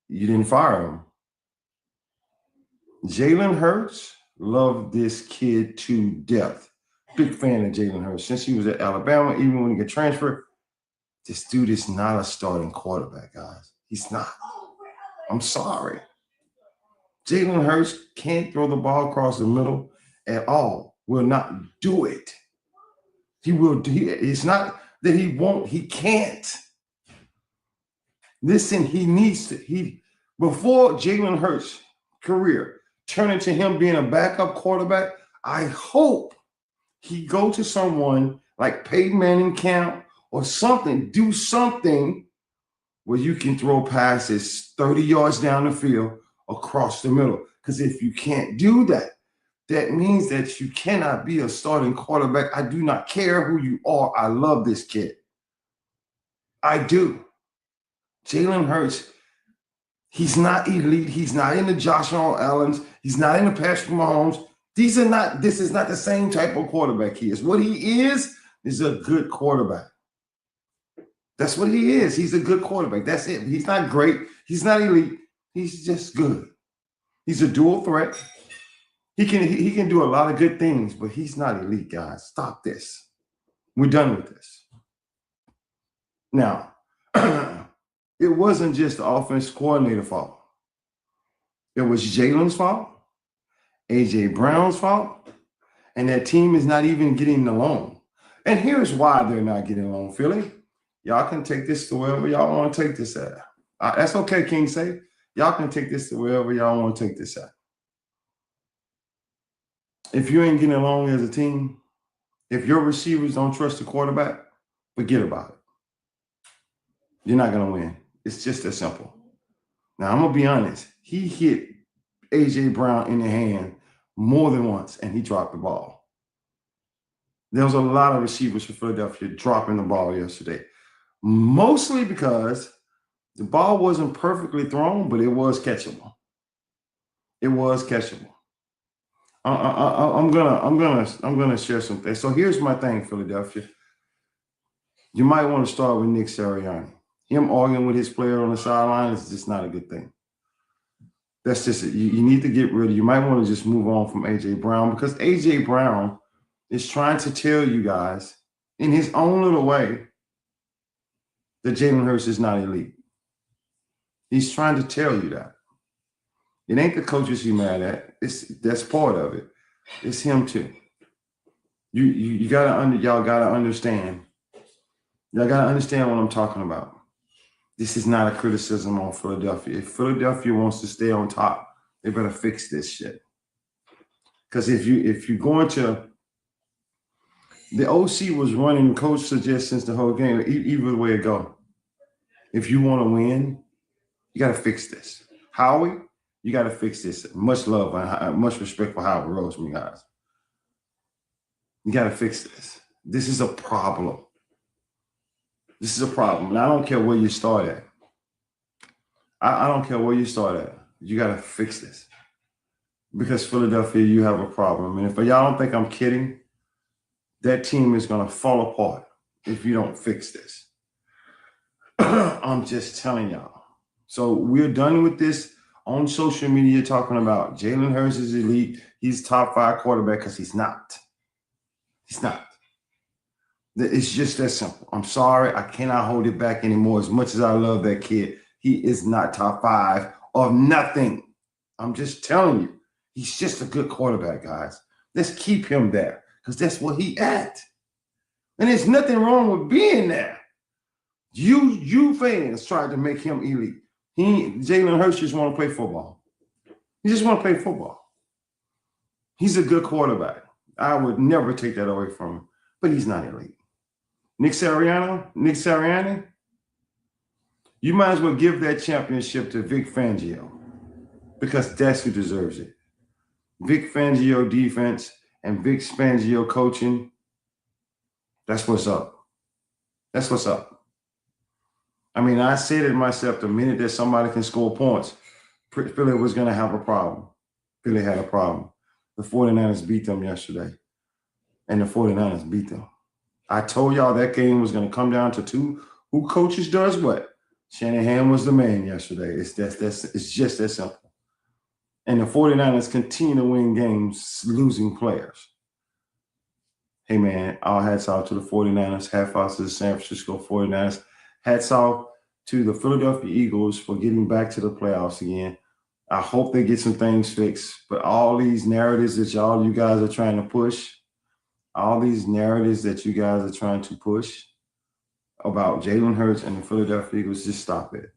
You didn't fire him. Jalen Hurts loved this kid to death. Big fan of Jalen Hurts. Since he was at Alabama, even when he got transferred, this dude is not a starting quarterback, guys. He's not. I'm sorry. Jalen Hurts can't throw the ball across the middle at all. Will not do it. He will. It's not that he won't. He can't. Listen, he needs to. Before Jalen Hurts' career turned into him being a backup quarterback, I hope he go to someone like Peyton Manning camp or something. Do something where you can throw passes 30 yards down the field across the middle. Because if you can't do that, that means that you cannot be a starting quarterback. I do not care who you are. I love this kid. I do. Jalen Hurts, he's not elite. He's not in the Josh Allens. He's not in the Patrick Mahomes. This is not the same type of quarterback he is. What he is a good quarterback. That's what he is. He's a good quarterback. That's it. He's not great. He's not elite. He's just good. He's a dual threat. He can do a lot of good things, but he's not elite, guys. Stop this. We're done with this. Now, it wasn't just the offense coordinator fault. It was Jalen's fault, A.J. Brown's fault, and that team is not even getting along. And here's why they're not getting along, Philly. Y'all can take this to wherever y'all want to take this at. That's okay, King say. Y'all can take this to wherever y'all want to take this at. If you ain't getting along as a team, if your receivers don't trust the quarterback, forget about it. You're not going to win. It's just that simple. Now, I'm going to be honest. He hit A.J. Brown in the hand more than once, and he dropped the ball. There was a lot of receivers for Philadelphia dropping the ball yesterday, mostly because the ball wasn't perfectly thrown, but it was catchable. It was catchable. I'm gonna share something. So here's my thing, Philadelphia. You might want to start with Nick Sirianni. Him arguing with his player on the sideline is just not a good thing. That's just it. You need to get rid of. You might want to just move on from A.J. Brown, because A.J. Brown is trying to tell you guys in his own little way that Jalen Hurts is not elite. He's trying to tell you that. It ain't the coaches he's mad at. That's part of it. It's him too. Y'all gotta understand. Y'all gotta understand what I'm talking about. This is not a criticism on Philadelphia. If Philadelphia wants to stay on top, they better fix this shit. Because if you're going to, the OC was running coach suggestions the whole game, either way it go. If you want to win, you got to fix this. Howie, you got to fix this. Much love and much respect for Howard Roseman, guys. You got to fix this. This is a problem. This is a problem. And I don't care where you start at. I don't care where you start at. You got to fix this. Because Philadelphia, you have a problem. And if y'all don't think I'm kidding, that team is going to fall apart if you don't fix this. I'm just telling y'all. So we're done with this on social media talking about Jalen Hurts is elite. He's top 5 quarterback, because he's not. He's not. It's just that simple. I'm sorry. I cannot hold it back anymore. As much as I love that kid, he is not top 5 of nothing. I'm just telling you. He's just a good quarterback, guys. Let's keep him there, because that's what he at. And there's nothing wrong with being there. You fans tried to make him elite. Jalen Hurts just want to play football. He just want to play football. He's a good quarterback. I would never take that away from him, but he's not elite. Nick Sirianni, you might as well give that championship to Vic Fangio, because that's who deserves it. Vic Fangio defense and Vic Fangio coaching, that's what's up. That's what's up. I mean, I said it myself, the minute that somebody can score points, Philly was going to have a problem. Philly had a problem. The 49ers beat them yesterday, and the 49ers beat them. I told y'all that game was going to come down to who coaches does what. Shanahan was the man yesterday. It's just that simple. And the 49ers continue to win games losing players. Hey, man, all hats off to the 49ers. Hats off to the San Francisco 49ers. Hats off to the Philadelphia Eagles for getting back to the playoffs again. I hope they get some things fixed. But all these narratives that you guys are trying to push, about Jalen Hurts and the Philadelphia Eagles, just stop it.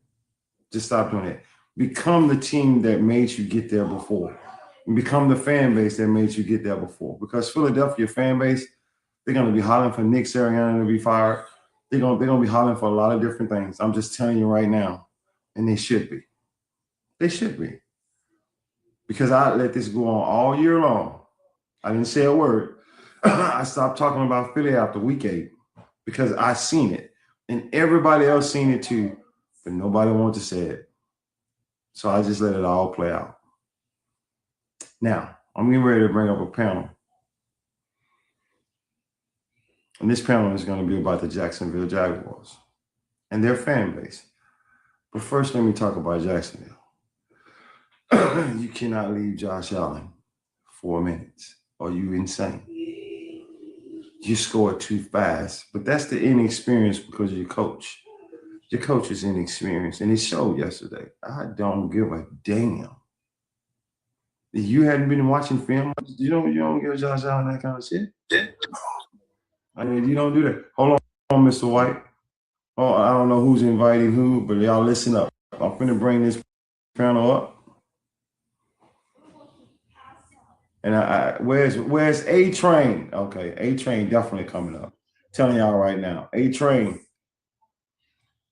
Just stop doing it. Become the team that made you get there before. And become the fan base that made you get there before. Because Philadelphia fan base, they're going to be hollering for Nick Sirianni to be fired. They're going to be hollering for a lot of different things. I'm just telling you right now. And they should be. They should be. Because I let this go on all year long. I didn't say a word. I stopped talking about Philly after week 8 because I seen it. And everybody else seen it too. But nobody wanted to say it. So I just let it all play out. Now, I'm getting ready to bring up a panel. And this panel is going to be about the Jacksonville Jaguars and their fan base. But first, let me talk about Jacksonville. You cannot leave Josh Allen 4 minutes. Are you insane? You scored too fast. But that's the inexperience because of your coach. Your coach is inexperienced, and it showed yesterday. I don't give a damn. If you hadn't been watching film, you don't give Josh Allen that kind of shit. I mean, you don't do that. Hold on, Mr. White. Oh, I don't know who's inviting who, but y'all listen up. I'm finna bring this panel up. And where's A-Train? Okay, A-Train definitely coming up. Telling y'all right now. A-Train,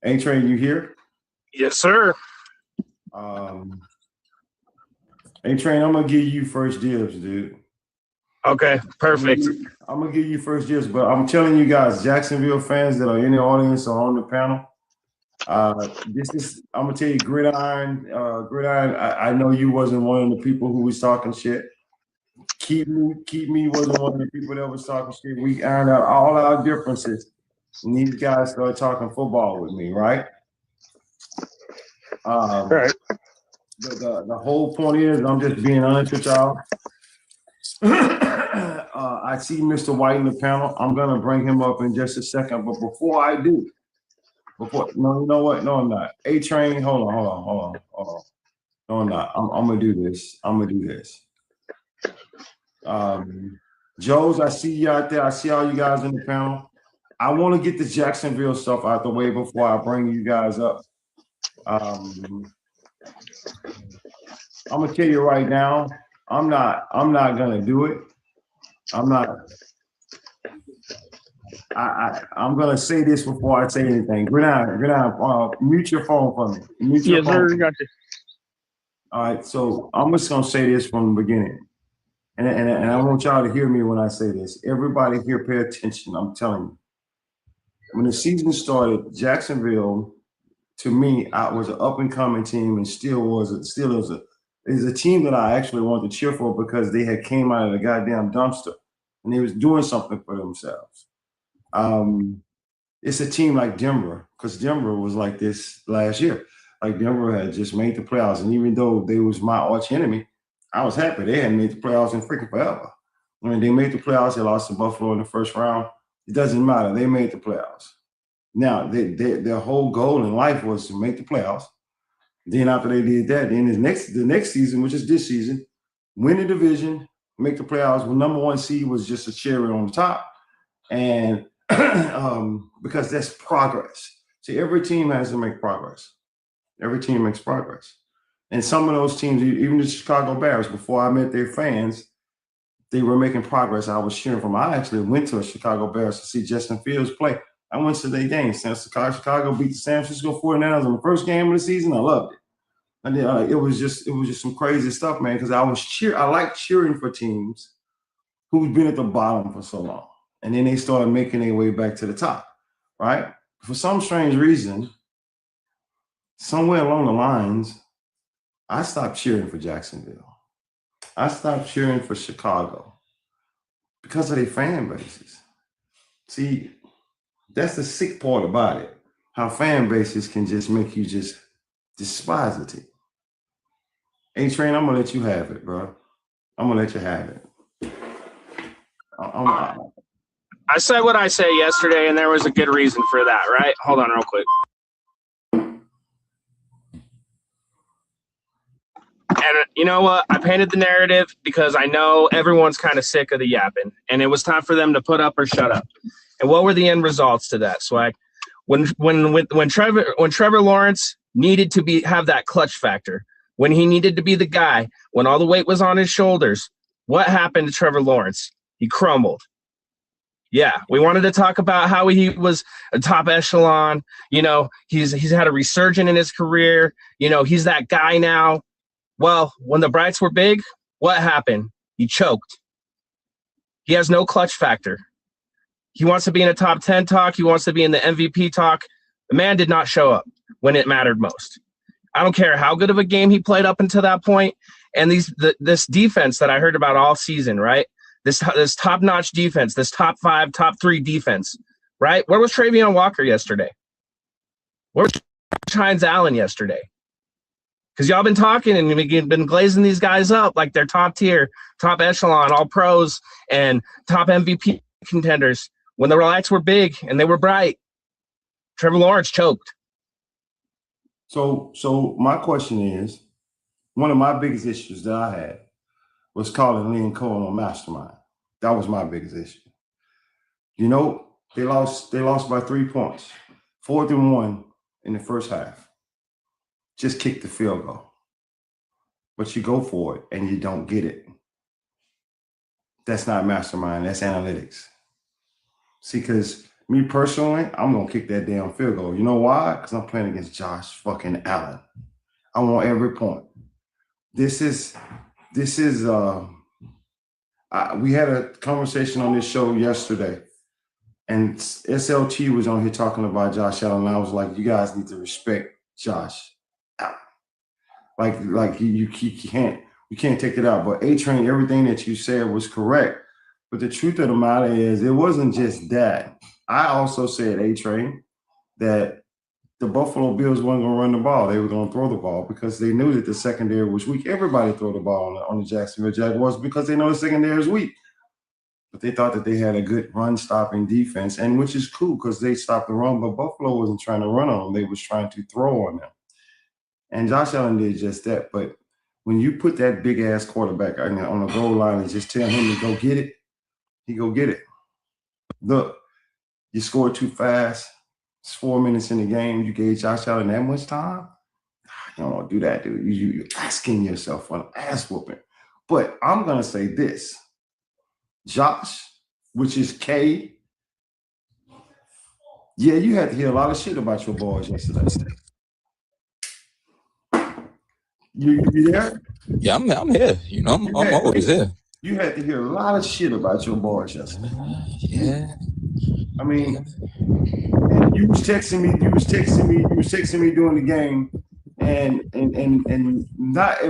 you here? Yes, sir. A-Train, I'm gonna give you first dibs, dude. Okay, perfect. I'm gonna give you first dibs, but I'm telling you guys, Jacksonville fans that are in the audience or on the panel, I'm gonna tell you, Gridiron. I know you wasn't one of the people who was talking shit. Keep me wasn't one of the people that was talking shit. We ironed out all our differences, and these guys started talking football with me, right? Right. The whole point is, I'm just being honest with y'all. I see Mr. White in the panel. I'm gonna bring him up in just a second, but before I do, no, you know what? No, I'm not. A-Train, hold on. No, I'm not. I'm gonna do this. Joes, I see you out there. I see all you guys in the panel. I want to get the Jacksonville stuff out the way before I bring you guys up. I'm gonna tell you right now, I'm not gonna do it. I'm gonna say this before I say anything. Gridiron, mute your phone for me. Yes, sir. Got you. All right, so I'm just gonna say this from the beginning. And I want y'all to hear me when I say this. Everybody here, pay attention. I'm telling you. When the season started, Jacksonville, to me, was an up and coming team, and still is a team that I actually wanted to cheer for because they had came out of the goddamn dumpster and they was doing something for themselves. It's a team like Denver, because Denver was like this last year. Like Denver had just made the playoffs, and even though they was my arch enemy, I was happy they hadn't made the playoffs in freaking forever. I mean, they made the playoffs. They lost to Buffalo in the first round. It doesn't matter. They made the playoffs. Now, their whole goal in life was to make the playoffs. Then after they did that, then the next season, which is this season, win the division, make the playoffs. Well, number 1 seed was just a cherry on the top. And because that's progress. See, every team has to make progress. Every team makes progress. And some of those teams, even the Chicago Bears, before I met their fans, they were making progress. I was cheering for them. I actually went to a Chicago Bears to see Justin Fields play. I went to their game. Chicago beat the San Francisco 49ers in the first game of the season. I loved it. And then, it was just some crazy stuff, man, because I like cheering for teams who've been at the bottom for so long. And then they started making their way back to the top, right? For some strange reason, somewhere along the lines, I stopped cheering for Jacksonville. I stopped cheering for Chicago because of their fan bases. See, that's the sick part about it. how fan bases can just make you just despise the team. A-Train, I'm gonna let you have it, bro. I'm gonna let you have it. I said what I said yesterday, and there was a good reason for that, right? Hold on real quick. And you know what? I painted the narrative because I know everyone's kind of sick of the yapping, and it was time for them to put up or shut up. And what were the end results to that, Swag? When Trevor Lawrence needed to have that clutch factor, when he needed to be the guy, when all the weight was on his shoulders, what happened to Trevor Lawrence? He crumbled. Yeah, we wanted to talk about how he was a top echelon. You know, he's had a resurgence in his career. You know, he's that guy now. Well, when the Brights were big, what happened? He choked. He has no clutch factor. He wants to be in a top 10 talk. He wants to be in the MVP talk. The man did not show up when it mattered most. I don't care how good of a game he played up until that point. And this defense that I heard about all season, right? This top-notch defense, this top 5, top 3 defense, right? Where was Travion Walker yesterday? Where was Hines Allen yesterday? Because y'all been talking and we've been glazing these guys up like they're top tier, top echelon, all pros, and top MVP contenders. When the lights were big and they were bright, Trevor Lawrence choked. So my question is, one of my biggest issues that I had was calling Lynn Cohen a mastermind. That was my biggest issue. You know, they lost by 3 points, 4-1 in the first half. Just kick the field goal. But you go for it and you don't get it. That's not mastermind, that's analytics. See, because me personally, I'm going to kick that damn field goal. You know why? Because I'm playing against Josh fucking Allen. I want every point. We had a conversation on this show yesterday, and SLT was on here talking about Josh Allen, and I was like, you guys need to respect Josh Allen. Like you can't take it out. But A-Train, everything that you said was correct. But the truth of the matter is, it wasn't just that. I also said, A-Train, that the Buffalo Bills weren't going to run the ball. They were going to throw the ball because they knew that the secondary was weak. Everybody throw the ball on the Jacksonville Jaguars because they know the secondary is weak. But they thought that they had a good run-stopping defense, and which is cool because they stopped the run, but Buffalo wasn't trying to run on them. They was trying to throw on them. And Josh Allen did just that. But when you put that big-ass quarterback on the goal line and just tell him to go get it, he go get it. Look, you scored too fast. It's 4 minutes in the game. You gave Josh Allen that much time? You don't want to do that, dude. You're asking yourself for an ass whooping. But I'm going to say this. Josh, which is K, yeah, you had to hear a lot of shit about your boys yesterday. You there? Yeah, I'm here. You know, I'm always here. You had to hear a lot of shit about your boys yesterday. Yeah. I mean, you was texting me during the game, and not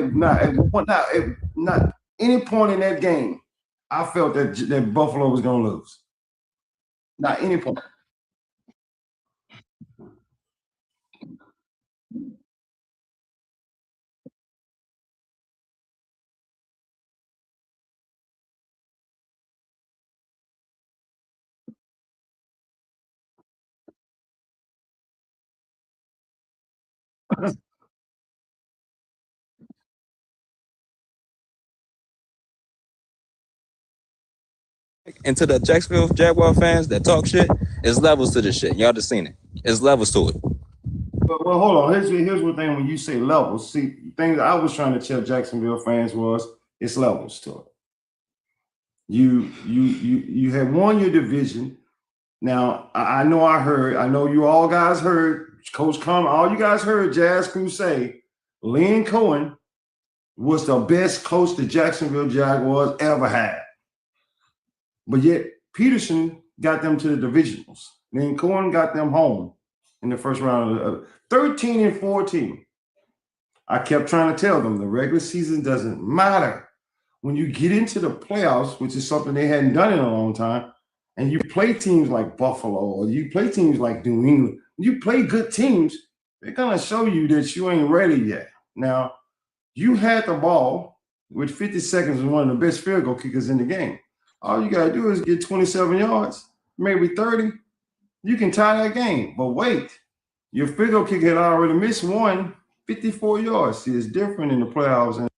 any point in that game, I felt that Buffalo was gonna lose. Not any point. And to the Jacksonville Jaguar fans that talk shit, it's levels to this shit. Y'all just seen it. It's levels to it. Well, hold on. Here's one thing. When you say levels, see, things I was trying to tell Jacksonville fans was it's levels to it. You have won your division. Now, I know you all guys heard Coach Coleman, all you guys heard Jazz Crew say Lynn Cohen was the best coach the Jacksonville Jaguars ever had. But yet Peterson got them to the divisionals. Lynn Cohen got them home in the first round of 13-14. I kept trying to tell them the regular season doesn't matter. When you get into the playoffs, which is something they hadn't done in a long time, and you play teams like Buffalo or you play teams like New England, you play good teams, they're gonna show you that you ain't ready yet. Now, you had the ball with 50 seconds and one of the best field goal kickers in the game. All you gotta do is get 27 yards, maybe 30. You can tie that game. But wait, your field goal kicker had already missed one, 54 yards. See, it's different in the playoffs. And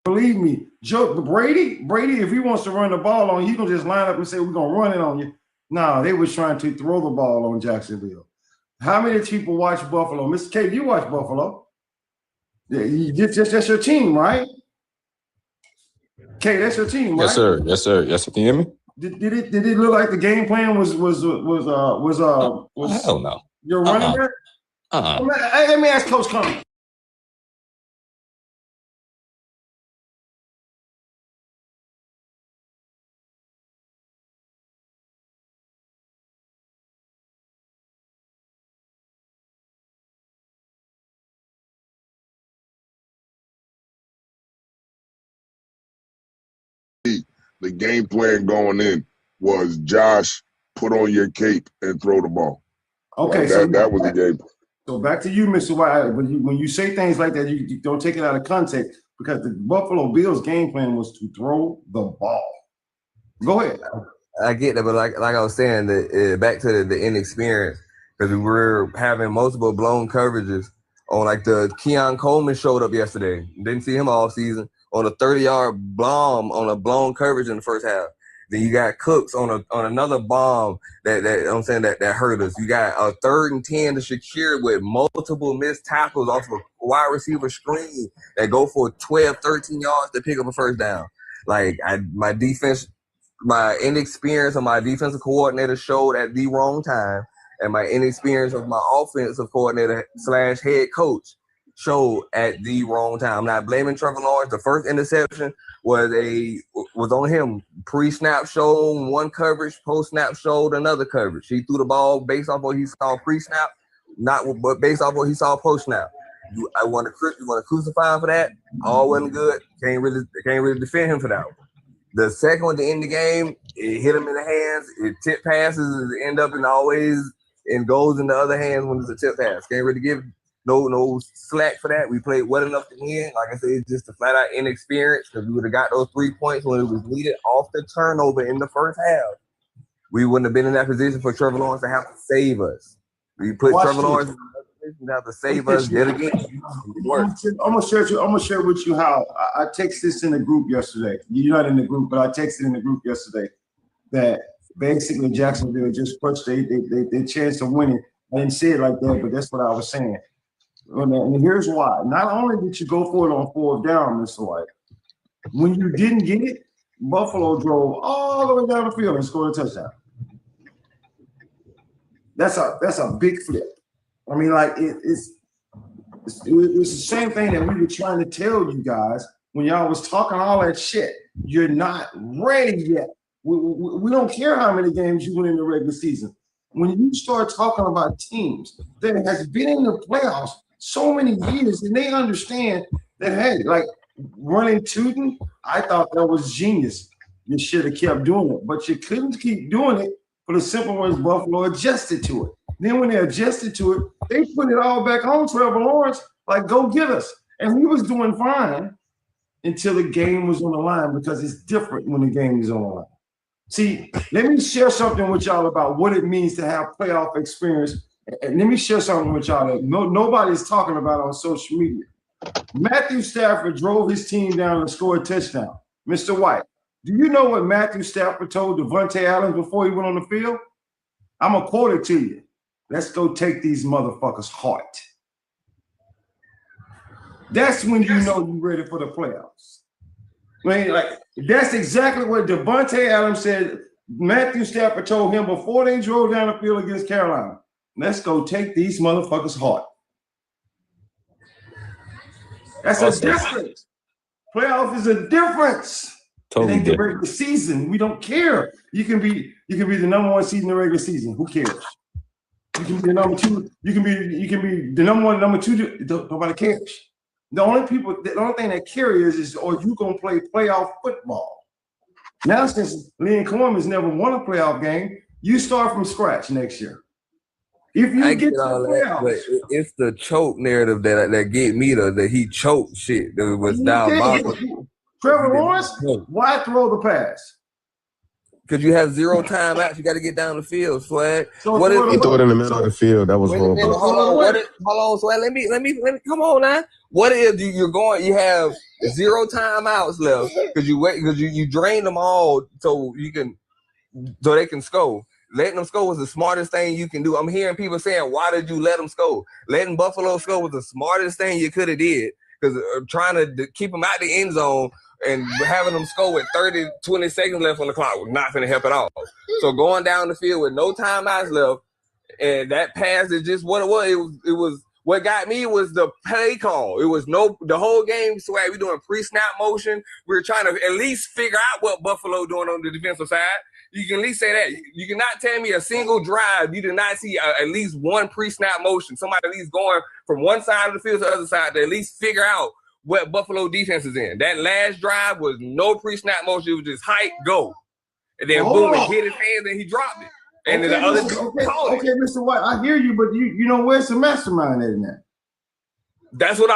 believe me, Joe Brady, if he wants to run the ball on you, he's gonna just line up and say, we're gonna run it on you. No, they was trying to throw the ball on Jacksonville. How many people watch Buffalo? Mr. K, you watch Buffalo. Yeah, that's your team, right? K, that's your team, right? Yes, sir. Yes, sir. Yes, sir. Can you hear me? Did it look like the game plan was Hell no. Your running back? Let me ask Coach Cummings. The game plan going in was Josh, put on your cape and throw the ball. Okay, that was the game plan. So back to you, Mr. White. When you say things like that, you don't take it out of context, because the Buffalo Bills game plan was to throw the ball. Go ahead. I get that, but like I was saying, back to the inexperience, because we were having multiple blown coverages on, like, the Keon Coleman showed up yesterday. Didn't see him all season on a 30-yard bomb on a blown coverage in the first half. Then you got Cooks on another bomb that I'm saying that hurt us. You got a 3rd and 10 to Shakir with multiple missed tackles off of a wide receiver screen that go for 12, 13 yards to pick up a first down. Like, my defense, my inexperience of my defensive coordinator showed at the wrong time, and my inexperience of my offensive coordinator / head coach showed at the wrong time. I'm not blaming Trevor Lawrence. The first interception was on him. Pre-snap showed one coverage, post-snap showed another coverage. He threw the ball based off what he saw pre-snap, but based off what he saw post-snap. You want to crucify him for that? All wasn't good. Can't really defend him for that one. The second one to end the game, it hit him in the hands. It tip passes, it end up and goes in the other hands when it's a tip pass. Can't really give no slack for that. We played well enough to win. Like I said, it's just a flat out inexperience, because we would have got those 3 points when it was needed off the turnover in the first half. We wouldn't have been in that position for Trevor Lawrence to have to save us. We put Trevor Lawrence in that position to have to save us yet again. I'm gonna share with you how I texted this in the group yesterday. You're not in the group, but I texted in the group yesterday that basically Jacksonville just punched their chance of winning I didn't say it like that, but that's what I was saying. And here's why. Not only did you go for it on 4th down, Mr. White, when you didn't get it, Buffalo drove all the way down the field and scored a touchdown. That's a big flip. I mean, like it's the same thing that we were trying to tell you guys when y'all was talking all that shit. You're not ready yet. We don't care how many games you win in the regular season. When you start talking about teams that has been in the playoffs so many years, and they understand that, hey, like running Tootin, I thought that was genius. You should have kept doing it, but you couldn't keep doing it for the simple ones. Buffalo adjusted to it. Then when they adjusted to it, they put it all back on Trevor Lawrence, like, go get us. And he was doing fine until the game was on the line, because it's different when the game is on the line. See, let me share something with y'all about what it means to have playoff experience. And let me share something with y'all that nobody's talking about on social media. Matthew Stafford drove his team down and scored a touchdown. Mr. White, do you know what Matthew Stafford told Devontae Adams before he went on the field? I'm going to quote it to you. Let's go take these motherfuckers' heart. That's when you know you're ready for the playoffs. I mean, like, that's exactly what Devontae Adams said Matthew Stafford told him before they drove down the field against Carolina. Let's go take these motherfuckers' heart. That's a difference. Playoff is a difference. Totally it ain't the different. regular season. We don't care. You can be the number 1 seed in the regular season. Who cares? You can be the number 2. You can be the number 1, number 2. Nobody cares. The only thing that carries is, are you gonna play playoff football? Now, since Lynn Coleman's never won a playoff game, you start from scratch next year. If you get to the playoffs, but it's the choke narrative that get me that he choked shit that was diabolical. Trevor Lawrence, why throw the pass? Because you have 0 timeouts, you got to get down the field, Swag. So he threw it in the middle of the field. That was horrible. Hold on, Swag. Let me come on now. What if you have 0 timeouts left because you drain them all so they can score. Letting them score was the smartest thing you can do. I'm hearing people saying, why did you let them score? Letting Buffalo score was the smartest thing you could have did, because trying to keep them out the end zone and having them score with 20 seconds left on the clock was not going to help at all. So going down the field with no timeouts left, and that pass is just what it was. It was what got me was the play call. It was the whole game. Swag, we doing pre-snap motion. We were trying to at least figure out what Buffalo doing on the defensive side. You can at least say that. You cannot tell me a single drive you did not see at least one pre-snap motion. Somebody at least going from one side of the field to the other side to at least figure out what Buffalo defense is in. That last drive was no pre-snap motion. It was just height, go. And then boom, it hit his hands and he dropped it. And then the other okay, Mr. White, I hear you, but you know where's the mastermind in that? That's what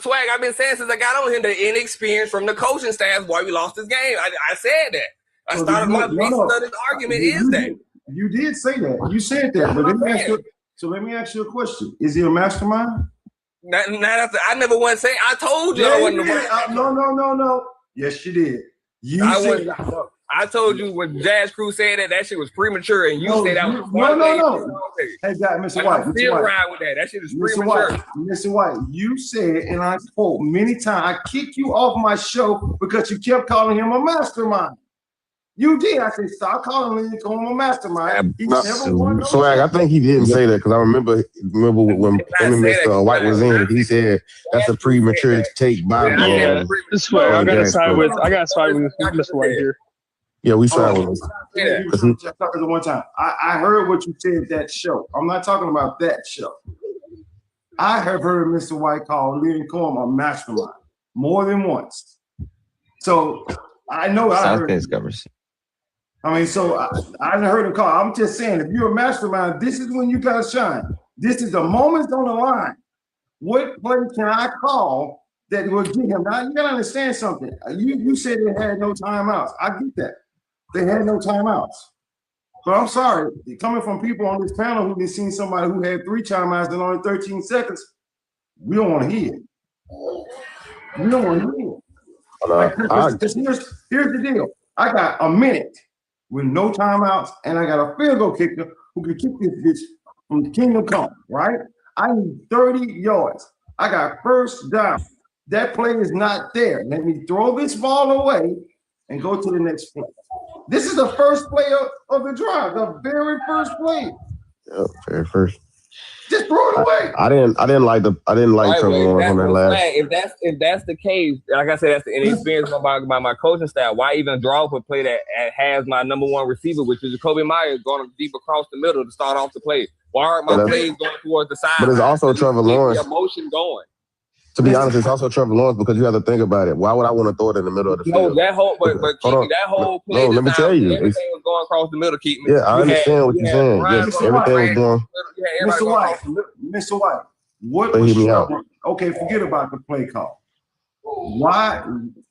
Swag, I've been saying since I got on here, the inexperience from the coaching staff why we lost this game. I said that. I started my basis of this argument that. You did say that. You said that. But let me ask you a question. Is he a mastermind? I never want to say. I told you I wasn't. No. Yes, you did. I told you when Jazz Crew said that shit was premature, and you said that was no. Hey, Mr. White. I'm still riding with that. That shit is premature. Mr. White, you said, and I quote many times, I kicked you off my show because you kept calling him a mastermind. You did. I said, stop calling him a mastermind. Swag, I think he didn't say that, because I remember when Mr. White was in, he said that's a premature take by Swag. I got to side with Mr. White here. Yeah, we side with him. Yeah. One time, I heard what you said that show. I'm not talking about that show. I have heard Mr. White call Lynn Coleman a mastermind more than once. So I know I heard it. I mean, so I heard him call. I'm just saying, if you're a mastermind, this is when you gotta shine. This is the moments on the line. What play can I call that will get him? Now you gotta understand something. You said they had no timeouts. I get that. They had no timeouts. But I'm sorry, coming from people on this panel who've seen somebody who had 3 timeouts in only 13 seconds, we don't want to hear it. We don't want to hear it. Here's the deal. I got a minute with no timeouts, and I got a field goal kicker who can kick this bitch from Kingdom Come, right? I need 30 yards. I got first down. That play is not there. Let me throw this ball away and go to the next play. This is the first play of the drive, the very first play. Yeah, very first. Just throw it away. I didn't like Trevor Lawrence on that last. If that's the case, like I said, that's the inexperience by my coaching staff. Why even draw up a play that has my number one receiver, which is Jacoby Myers, going deep across the middle to start off the play? Why aren't my plays going towards the side? But it's also Trevor Lawrence. The motion going. To be honest, it's also Trevor Lawrence because you have to think about it. Why would I want to throw it in the middle of the field? No, that whole but Keaton, that whole play. No, let me tell you, everything was going across the middle, Keaton. Yeah, I understand what you're saying. Yes, everything was going. Mr. White, what was Trevor? Okay, forget about the play call. Why,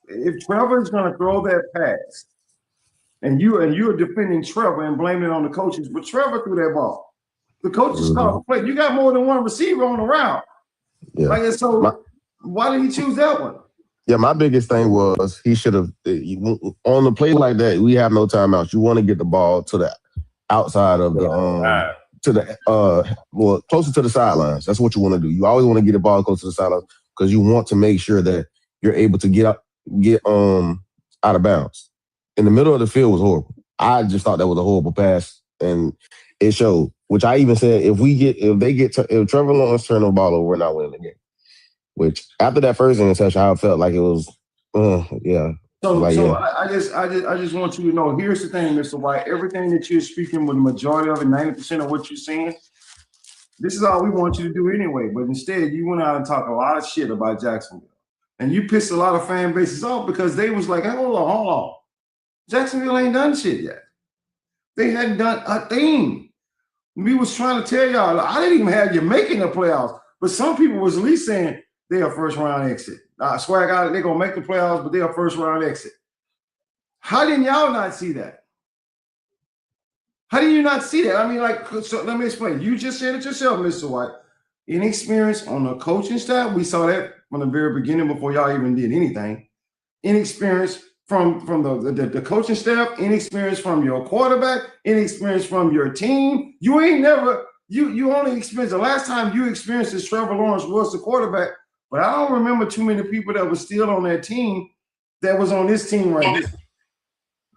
if Trevor is going to throw that pass, and you're defending Trevor and blaming it on the coaches, but Trevor threw that ball. The coaches called the play. You got more than one receiver on the route. Yeah. Like so. Why did he choose that one? Yeah, my biggest thing was he should have on the play like that. We have no timeouts. You want to get the ball to the outside of the closer to the sidelines. That's what you want to do. You always want to get the ball close to the sidelines because you want to make sure that you're able to get out of bounds. In the middle of the field was horrible. I just thought that was a horrible pass, and it showed. Which I even said if Trevor Lawrence turned the ball over, we're not winning the game. Which after that first interception, I felt like it was, yeah. I just want you to know. Here's the thing, Mr. White. Everything that you're speaking with, the majority of it, 90% of what you're saying, this is all we want you to do anyway. But instead, you went out and talked a lot of shit about Jacksonville, and you pissed a lot of fan bases off because they was like, hey, hold on, Jacksonville ain't done shit yet. They hadn't done a thing. We was trying to tell y'all. I didn't even have you making the playoffs, but some people was at least saying. They're a first-round exit. Swag out, they're going to make the playoffs, but they're a first-round exit. How didn't y'all not see that? How did you not see that? I mean, so let me explain. You just said it yourself, Mr. White. Inexperience on the coaching staff. We saw that from the very beginning before y'all even did anything. Inexperience from the coaching staff. Inexperience from your quarterback. Inexperience from your team. You ain't never – you only experienced – the last time you experienced this, Trevor Lawrence was the quarterback. But I don't remember too many people that were still on that team that was on this team right here.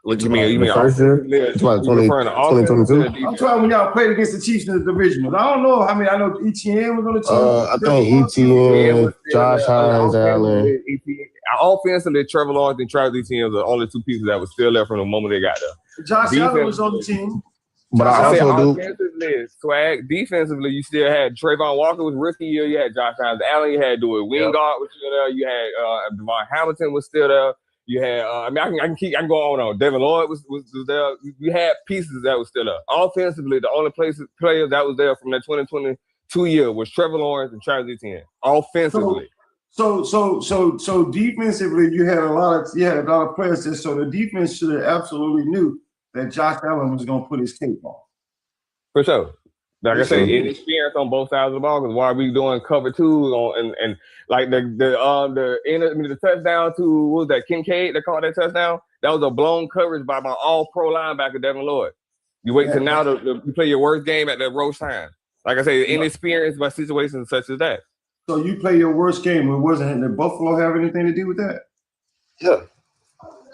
What you mean? You mean first year? It's about 2022. I'm talking when y'all played against the Chiefs in the divisional. I don't know how many. I know ETN was on the team. I think ETN, Josh Hines, Allen. Offensively, Trevor Lawrence and Travis Etienne were the only two pieces that were still there from the moment they got there. Josh Allen was on the team. But I also do Swag. Defensively, you still had Trayvon Walker was rookie year. You had Josh Hines Allen. You had Dewey Wingard was still there. You had Devon Hamilton was still there. You had I can go on. Devin Lloyd was there. You had pieces that was still there. Offensively, the only players that was there from that 2022 year was Trevor Lawrence and Travis Etienne. Offensively. So defensively, you had a lot of players there. So the defense should have absolutely knew that Josh Allen was going to put his cape on. For sure. Like I say, inexperience on both sides of the ball. Because why are we doing cover two and like the touchdown to what was that Kincaid that caught that touchdown? That was a blown coverage by my all-pro linebacker Devin Lloyd. You wait till now you play your worst game at the Roche time. Like I say, inexperience by situations such as that. So you play your worst game. Did Buffalo have anything to do with that? Yeah.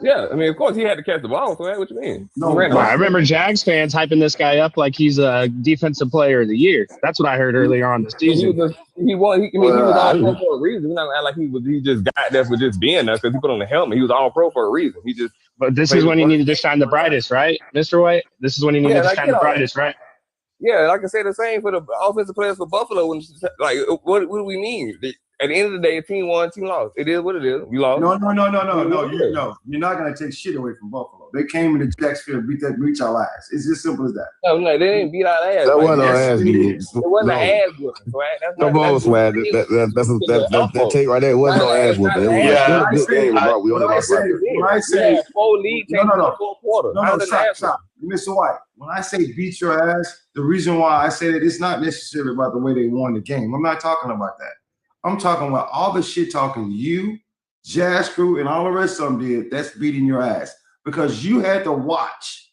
Yeah, I mean, of course, he had to catch the ball. So what you mean? No, I remember Jags fans hyping this guy up like he's a defensive player of the year. That's what I heard earlier on the season. He was all pro for a reason. We're not gonna act like he just got there for just being there because he put on the helmet. He was all pro for a reason. But this is when he needed to shine the brightest, right, Mr. White? This is when he needed to shine the brightest, right? Yeah, like I say, the same for the offensive players for Buffalo. What do we mean? At the end of the day, a team won, team lost. It is what it is. We lost. No. You're not gonna take shit away from Buffalo. They came into Jacksonville, beat y'all ass. It's as simple as that. No, they didn't beat our ass. That wasn't our ass. It wasn't an ass whooping, Swag. Come on, Swag. That take right there. It wasn't no ass whooping. It was a good game, bro. We only lost when I say 4 lead teams in the fourth quarter. Stop. Mr. White, when I say beat your ass, the reason why I say that it's not necessarily about the way they won the game. I'm not talking about that. I'm talking about all the shit talking you, Jazz Crew, and all the rest of them did. That's beating your ass because you had to watch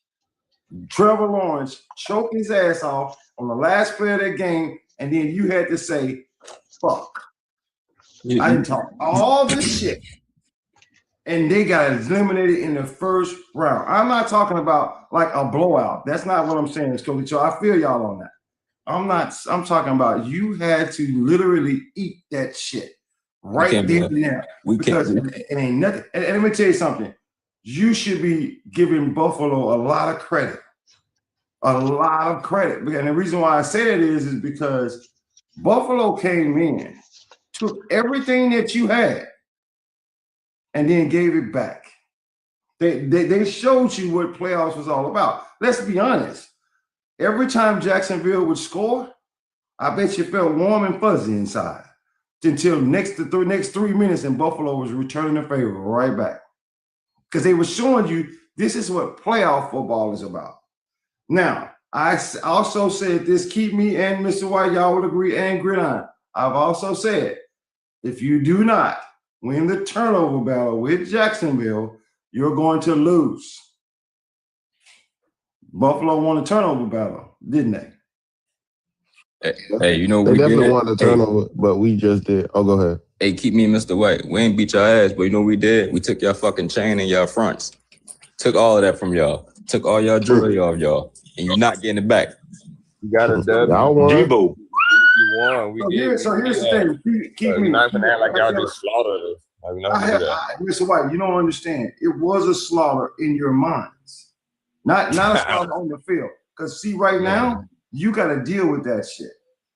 Trevor Lawrence choke his ass off on the last play of that game, and then you had to say, fuck. I didn't talk all this shit. And they got eliminated in the first round. I'm not talking about like a blowout. That's not what I'm saying, Coach. So I feel y'all on that. I'm talking about you had to literally eat that shit right there and there. Because it ain't nothing. And let me tell you something. You should be giving Buffalo a lot of credit. A lot of credit. And the reason why I say that is because Buffalo came in, took everything that you had, and then gave it back. They showed you what playoffs was all about. Let's be honest. Every time Jacksonville would score, I bet you felt warm and fuzzy inside until next 3 minutes, and Buffalo was returning the favor right back. Because they were showing you this is what playoff football is about. Now, I also said this, keep me and Mr. White, y'all would agree, and Gridiron. I've also said, if you do not win the turnover battle with Jacksonville, you're going to lose. Buffalo won a turnover battle, didn't they? Hey, you know, they we definitely did won the turnover, but we just did. Oh, go ahead. Hey, keep me, Mr. White. We ain't beat your ass, but you know what we did? We took your fucking chain and your fronts. Took all of that from y'all. Took all y'all jewelry off y'all. And you're not getting it back. You got a dub. Y'all won. Debo. You won. We did. So here's the thing. Keep me. Not gonna act like y'all just slaughtered us. Mr. White, you don't understand. It was a slaughter in your minds. Not a slaughter on the field. Because see, right now, you got to deal with that shit.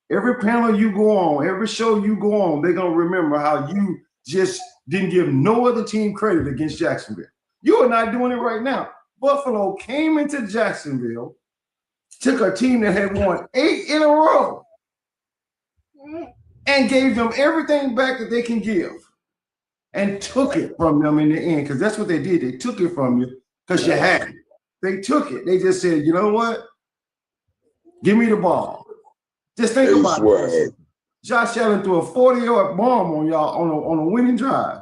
Every panel you go on, every show you go on, they're going to remember how you just didn't give no other team credit against Jacksonville. You are not doing it right now. Buffalo came into Jacksonville, took a team that had won 8 in a row, and gave them everything back that they can give, and took it from them in the end, because that's what they did. They took it from you because you had it. They took it. They just said, you know what? Give me the ball. Just think about it. Josh Allen threw a 40-yard bomb on y'all on a winning drive.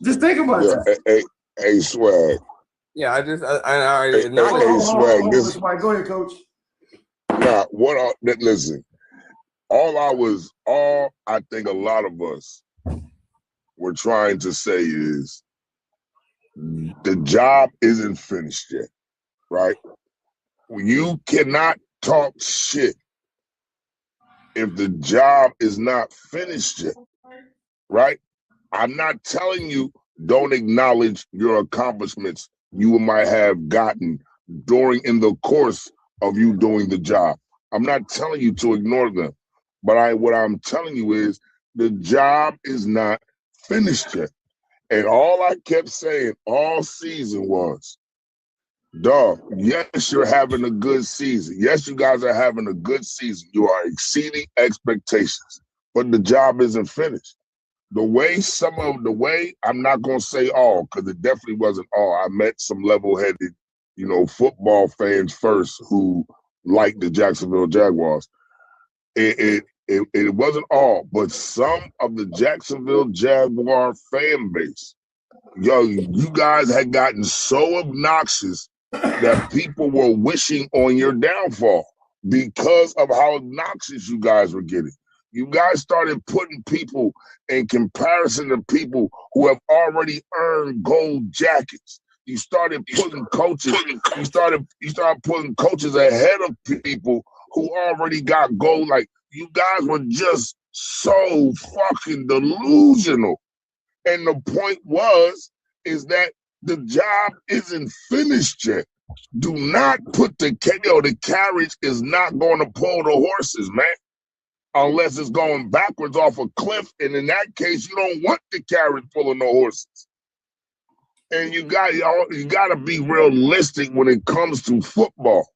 Just think about that. Hey, Swag. Yeah, I Swag. Go ahead, Coach. Nah, listen. All I think a lot of us were trying to say is the job isn't finished yet, right? You cannot talk shit if the job is not finished yet, right? I'm not telling you don't acknowledge your accomplishments you might have gotten in the course of you doing the job. I'm not telling you to ignore them, but what I'm telling you is the job is not finished yet. And all I kept saying all season was, dog, yes, you're having a good season. Yes, you guys are having a good season. You are exceeding expectations, but the job isn't finished. The way, I'm not going to say all, because it definitely wasn't all. I met some level-headed, football fans first who liked the Jacksonville Jaguars. It wasn't all, but some of the Jacksonville Jaguar fan base, you guys had gotten so obnoxious that people were wishing on your downfall because of how obnoxious you guys were getting. You guys started putting people in comparison to people who have already earned gold jackets. You started putting coaches. You started putting coaches ahead of people who already got gold. Like, you guys were just so fucking delusional. And the point is that the job isn't finished yet. Do not put the carriage is not going to pull the horses, man. Unless it's going backwards off a cliff. And in that case, you don't want the carriage pulling the horses. And you got to be realistic when it comes to football.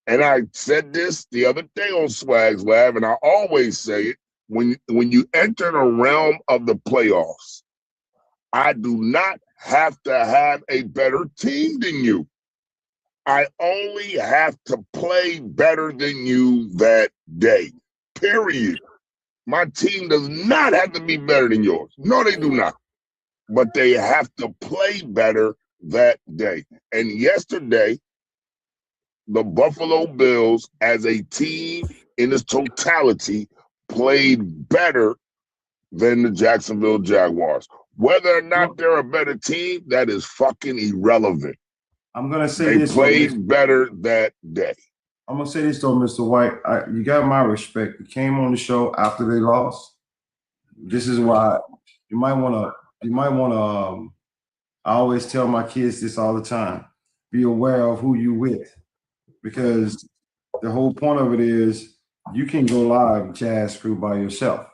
And I said this the other day on Swag's Lab, and I always say it, when you enter the realm of the playoffs, I do not have to have a better team than you. I only have to play better than you that day. Period. My team does not have to be better than yours. No, they do not. But they have to play better that day. And yesterday, the Buffalo Bills as a team in its totality played better than the Jacksonville Jaguars. Whether or not they're a better team, that is fucking irrelevant. I'm gonna say They this. played better that day. I'm gonna say this though, Mr. White. You got my respect. You came on the show after they lost. This is why you might wanna. I always tell my kids this all the time. Be aware of who you with, because the whole point of it is you can go live Jazz Crew by yourself,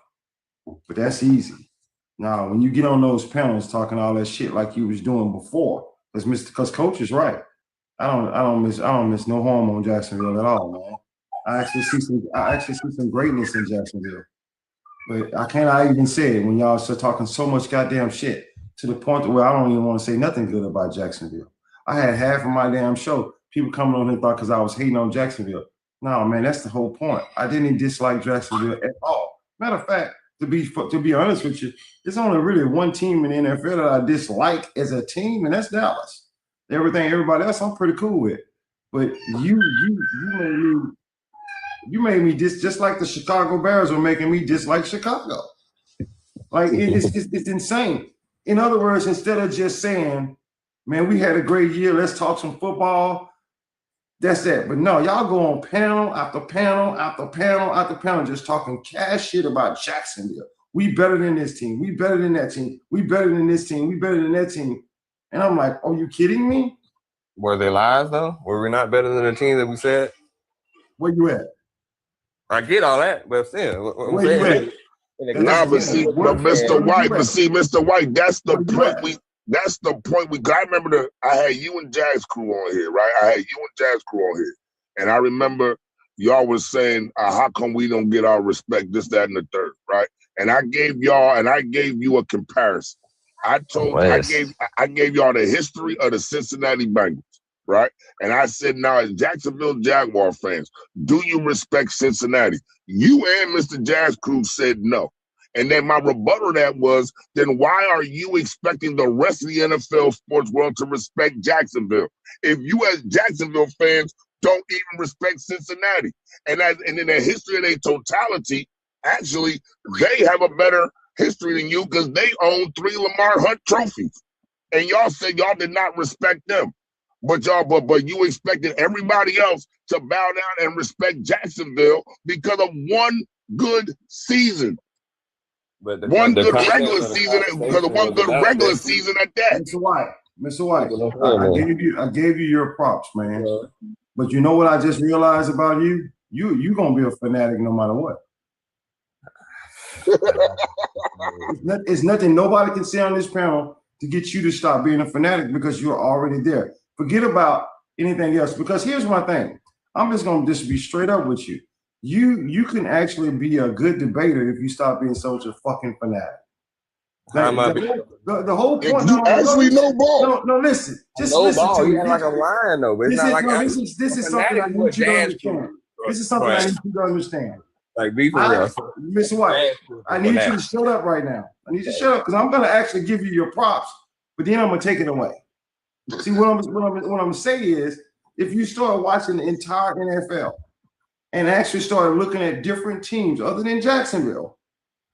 but that's easy. Now, when you get on those panels talking all that shit like you was doing before, because Coach is right. I don't miss no harm on Jacksonville at all, man. I actually see some greatness in Jacksonville. But I cannot even say it when y'all start talking so much goddamn shit to the point where I don't even want to say nothing good about Jacksonville. I had half of my damn show people coming on here thought because I was hating on Jacksonville. No, man, that's the whole point. I didn't dislike Jacksonville at all. Matter of fact, to be honest with you, there's only really one team in the NFL that I dislike as a team, and that's Dallas. Everybody else, I'm pretty cool with. But you made me just like the Chicago Bears were making me dislike Chicago. Like it's insane. In other words, instead of just saying, "Man, we had a great year. Let's talk some football." That's that. But no, y'all go on panel after panel after panel after panel, just talking cash shit about Jacksonville. We better than this team. We better than that team. We better than this team. We better than that team. And I'm like, are you kidding me? Were they lies though? Were we not better than the team that we said? Where you at? I get all that, but still, where you at? Nah, but Mr. White, Mr. White, that's the point that's the point I remember I had you and Jazz Crew on here, right? I had you and Jazz Crew on here. And I remember y'all was saying, how come we don't get our respect, this, that, and the third, right? And I gave you a comparison. I gave y'all the history of the Cincinnati Bengals, right? And I said, now as Jacksonville Jaguar fans, do you respect Cincinnati? You and Mr. Jazz Crew said no. And then my rebuttal to that was, then why are you expecting the rest of the NFL sports world to respect Jacksonville? If you as Jacksonville fans don't even respect Cincinnati. And in the history of their totality, actually, they have a better history than you because they own 3 Lamar Hunt trophies. And y'all said y'all did not respect them. But you expected everybody else to bow down and respect Jacksonville because of one good season. But one good regular season at that. Mr. White, I gave you your props, man. But you know what I just realized about you? You gonna be a fanatic no matter what. It's nothing nobody can say on this panel to get you to stop being a fanatic because you're already there. Forget about anything else. Because here's my thing. I'm just gonna be straight up with you. You can actually be a good debater if you stop being such a fucking fanatic. The whole point. You actually know ball. No, listen. Just listen to me. Like a lion, though. But this is something I need you to understand. This is something I need you to understand. Like be for real. Mr. White, I need you to shut up right now. I need you to shut up because I'm gonna actually give you your props, but then I'm gonna take it away. See what I'm gonna say is if you start watching the entire NFL and actually start looking at different teams other than Jacksonville,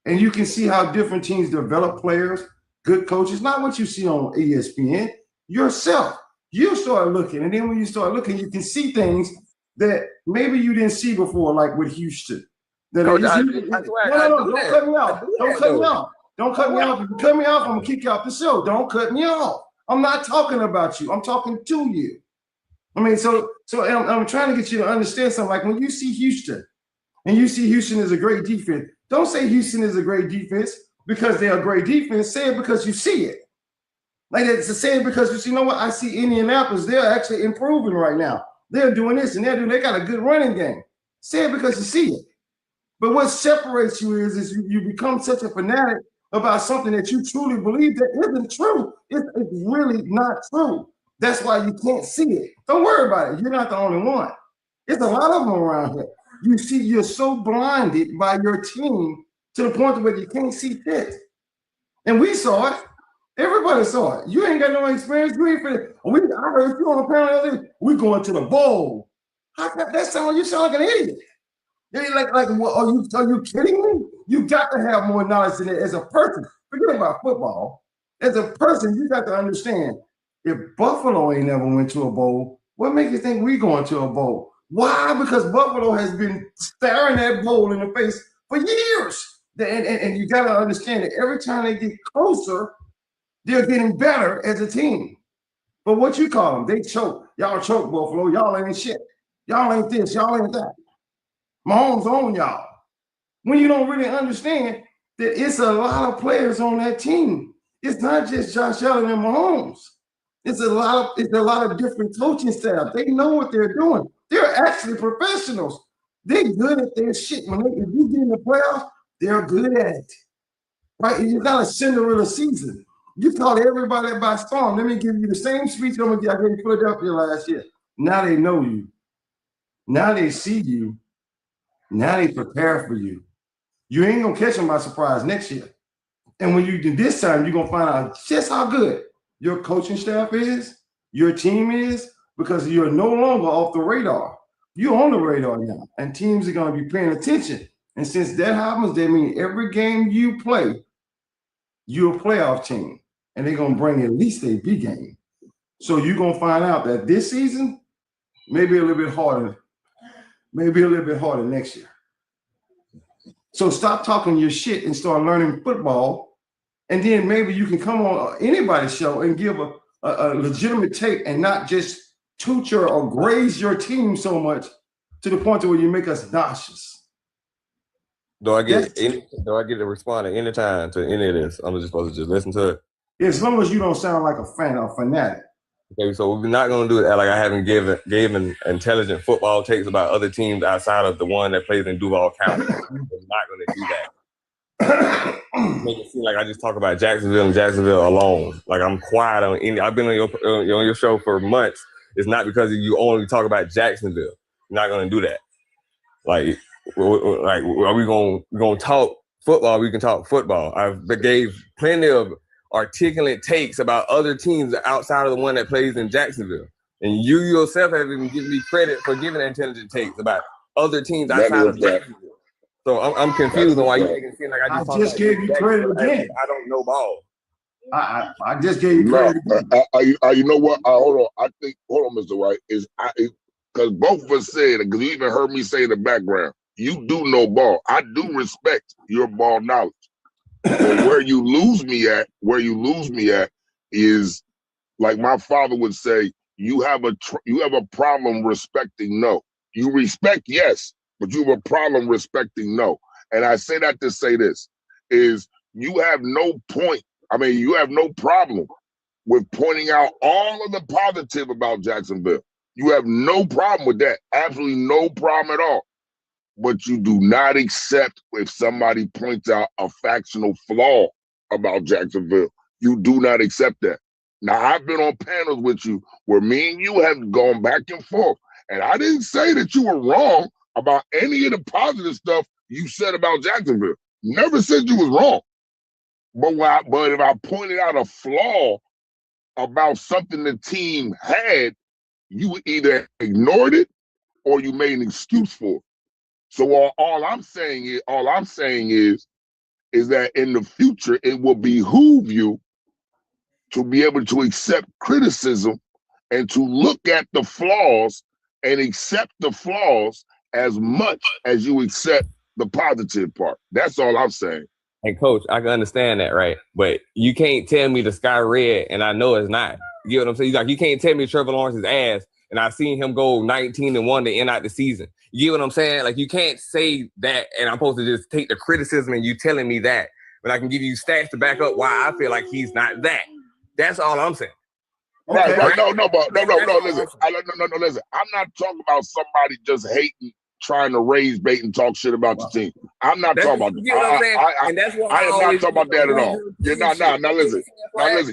and you can see how different teams develop players, good coaches, not what you see on ESPN, yourself. You start looking, and then when you start looking, you can see things that maybe you didn't see before, like with Houston. Don't cut me off. Don't cut me off. Don't cut me off. If you cut me off, I'm gonna kick you off the show. Don't cut me off. I'm not talking about you. I'm talking to you. I mean, so I'm trying to get you to understand something. Like when you see Houston, and you see Houston is a great defense, don't say Houston is a great defense because they're a great defense. Say it because you see it. Like it's to say it because you see, you know what? I see Indianapolis. They're actually improving right now. They're doing this and they got a good running game. Say it because you see it. But what separates you is you become such a fanatic about something that you truly believe that isn't true. It's really not true. That's why you can't see it. Don't worry about it. You're not the only one. There's a lot of them around here. You see, you're so blinded by your team to the point where you can't see fit. And we saw it. Everybody saw it. You ain't got no experience. You ain't I heard you on the panel. We going to the bowl. That sound you sound like an idiot. Like what, are you kidding me? You got to have more knowledge than that as a person. Forget about football. As a person, you got to understand if Buffalo ain't never went to a bowl, what makes you think we going to a bowl? Why? Because Buffalo has been staring that bowl in the face for years. And you got to understand that every time they get closer, they're getting better as a team. But what you call them? They choke. Y'all choke Buffalo. Y'all ain't shit. Y'all ain't this. Y'all ain't that. Mahomes on y'all. When you don't really understand that it's a lot of players on that team. It's not just Josh Allen and Mahomes. It's a lot of different coaching staff. They know what they're doing. They're actually professionals. They're good at their shit. If you get in the playoffs, they're good at it. Right? It's not a Cinderella season. You caught everybody by storm. Let me give you the same speech I gave in Philadelphia last year. Now they know you. Now they see you. Now they prepare for you. You ain't gonna catch them by surprise next year. And when you do this time, you're gonna find out just how good your coaching staff is, your team is, because you're no longer off the radar. You're on the radar now, and teams are gonna be paying attention. And since that happens, that means every game you play, you're a playoff team, and they're gonna bring at least a B game. So you're gonna find out that this season, maybe a little bit harder next year. So stop talking your shit and start learning football, and then maybe you can come on anybody's show and give a legitimate take and not just tutor or graze your team so much to the point to where you make us nauseous. Do I get to respond at any time to any of this? I'm just supposed to just listen to it. As long as you don't sound like a fan or a fanatic. Okay, so we're not going to do it like I haven't given intelligent football takes about other teams outside of the one that plays in Duval County. We're not going to do that. Make it seem like I just talk about Jacksonville and Jacksonville alone. Like I'm quiet on any. I've been on your show for months. It's not because you only talk about Jacksonville. You're not going to do that. Like are we going to talk football? We can talk football. I gave plenty of articulate takes about other teams outside of the one that plays in Jacksonville. And you yourself have even given me credit for giving intelligent takes about other teams outside of Jacksonville. So I'm confused on why you making it seem like I just gave you credit again. I don't know ball. I just gave you credit again. You know what? Hold on. Hold on, Mr. White. Because both of us said, because you even heard me say in the background, you do know ball. I do respect your ball knowledge. But where you lose me at is, like my father would say, you have a problem respecting no. You respect yes, but you have a problem respecting no. And I say that to say this, is you have no problem with pointing out all of the positive about Jacksonville. You have no problem with that. Absolutely no problem at all. But you do not accept if somebody points out a factional flaw about Jacksonville. You do not accept that. Now, I've been on panels with you where me and you have gone back and forth. And I didn't say that you were wrong about any of the positive stuff you said about Jacksonville. Never said you was wrong. But if I pointed out a flaw about something the team had, you either ignored it or you made an excuse for it. So all I'm saying is that in the future, it will behoove you to be able to accept criticism and to look at the flaws and accept the flaws as much as you accept the positive part. That's all I'm saying. And coach, I can understand that, right? But you can't tell me the sky red and I know it's not. You get what I'm saying? Like, you can't tell me Trevor Lawrence's ass and I've seen him go 19-1 to end out the season. You get what I'm saying? Like, you can't say that and I'm supposed to just take the criticism and you telling me that. But I can give you stats to back up why I feel like he's not that. That's all I'm saying. Right. No, listen. Listen. I'm not talking about somebody just hating, trying to raise bait and talk shit about your team. I'm not talking about that. I am not talking about that at all. You're not. Now listen.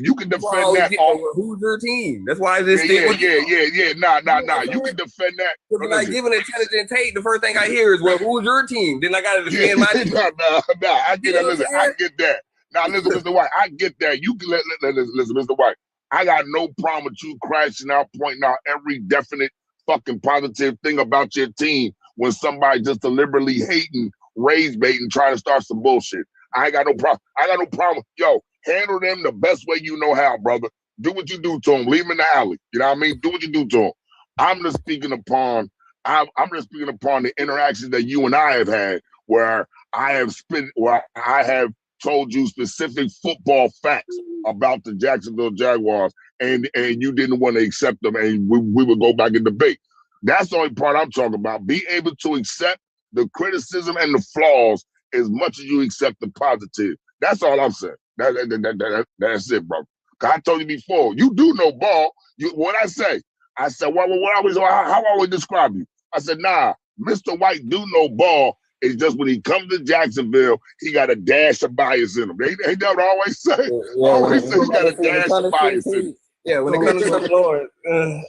You can defend that. Who's your team? That's why this thing. Yeah. Nah. You can defend that. When I give an intelligent take, the first thing I hear is, well, who's your team? Then I got to defend my team. Nah. I get that. Listen, I get that. Now listen, Mr. White. I get that. You can listen, Mr. White. I got no problem with you crashing out, pointing out every definite fucking positive thing about your team when somebody just deliberately hating, rage baiting, trying to start some bullshit. I ain't got no problem. I got no problem. Yo, handle them the best way you know how, brother. Do what you do to them. Leave them in the alley. You know what I mean? Do what you do to them. I'm just speaking upon the interactions that you and I have had where I have told you specific football facts about the Jacksonville Jaguars and you didn't want to accept them and we would go back and debate. That's the only part I'm talking about. Be able to accept the criticism and the flaws as much as you accept the positive. That's all I'm saying. That's it, bro. I told you before, you do know ball. What I say? I said, how I always describe you? I said, nah, Mr. White do know ball. It's just when he comes to Jacksonville, he got a dash of bias in him. Ain't that what I always say? Yeah, Always say he got a dash of bias in him. Yeah, when it comes to the Lord,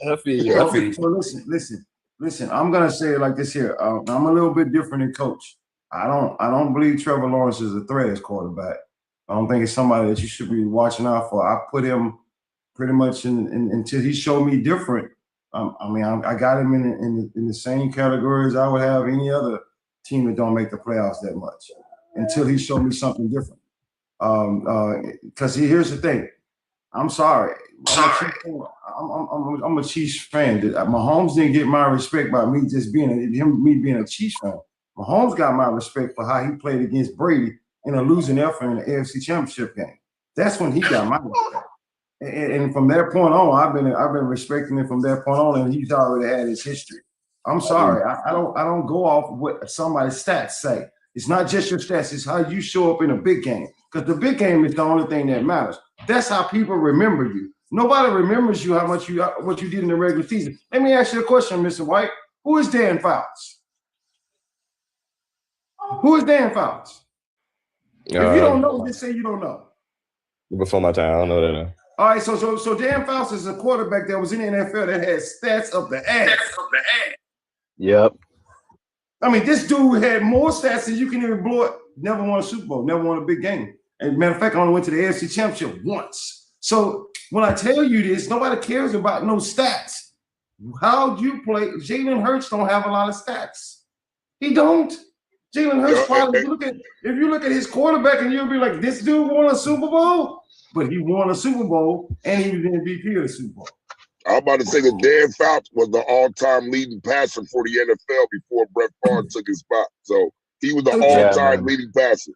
I feel you. So listen. I'm gonna say it like this here. I'm a little bit different than Coach. I don't believe Trevor Lawrence is a threat as quarterback. I don't think it's somebody that you should be watching out for. I put him pretty much in until he showed me different. I got him in the same category as I would have any other team that don't make the playoffs that much until he showed me something different. Because here's the thing. I'm sorry. I'm a Chiefs fan. Mahomes didn't get my respect by me just being a Chiefs fan. Mahomes got my respect for how he played against Brady in a losing effort in the AFC Championship game. That's when he got my respect. And from that point on, I've been respecting him from that point on, and he's already had his history. I'm sorry, I don't go off what somebody's stats say. It's not just your stats; it's how you show up in a big game. Because the big game is the only thing that matters. That's how people remember you. Nobody remembers you what you did in the regular season. Let me ask you a question, Mr. White. Who is Dan Fouts? Who is Dan Fouts? If you don't know, just say you don't know. Before my time, I don't know that now. All right, so Dan Fouts is a quarterback that was in the NFL that had stats up the ass. Yep. I mean, this dude had more stats than you can even blow it. Never won a Super Bowl, never won a big game. And matter of fact, I only went to the AFC Championship once. So when I tell you this, nobody cares about no stats. How you play? Jalen Hurts don't have a lot of stats. He don't. Jalen Hurts probably, if you look at his quarterback and you'll be like, this dude won a Super Bowl, but he won a Super Bowl and he was the MVP of the Super Bowl. I'm about to say that Dan Fouts was the all-time leading passer for the NFL before Brett Favre took his spot. So he was the all-time leading passer.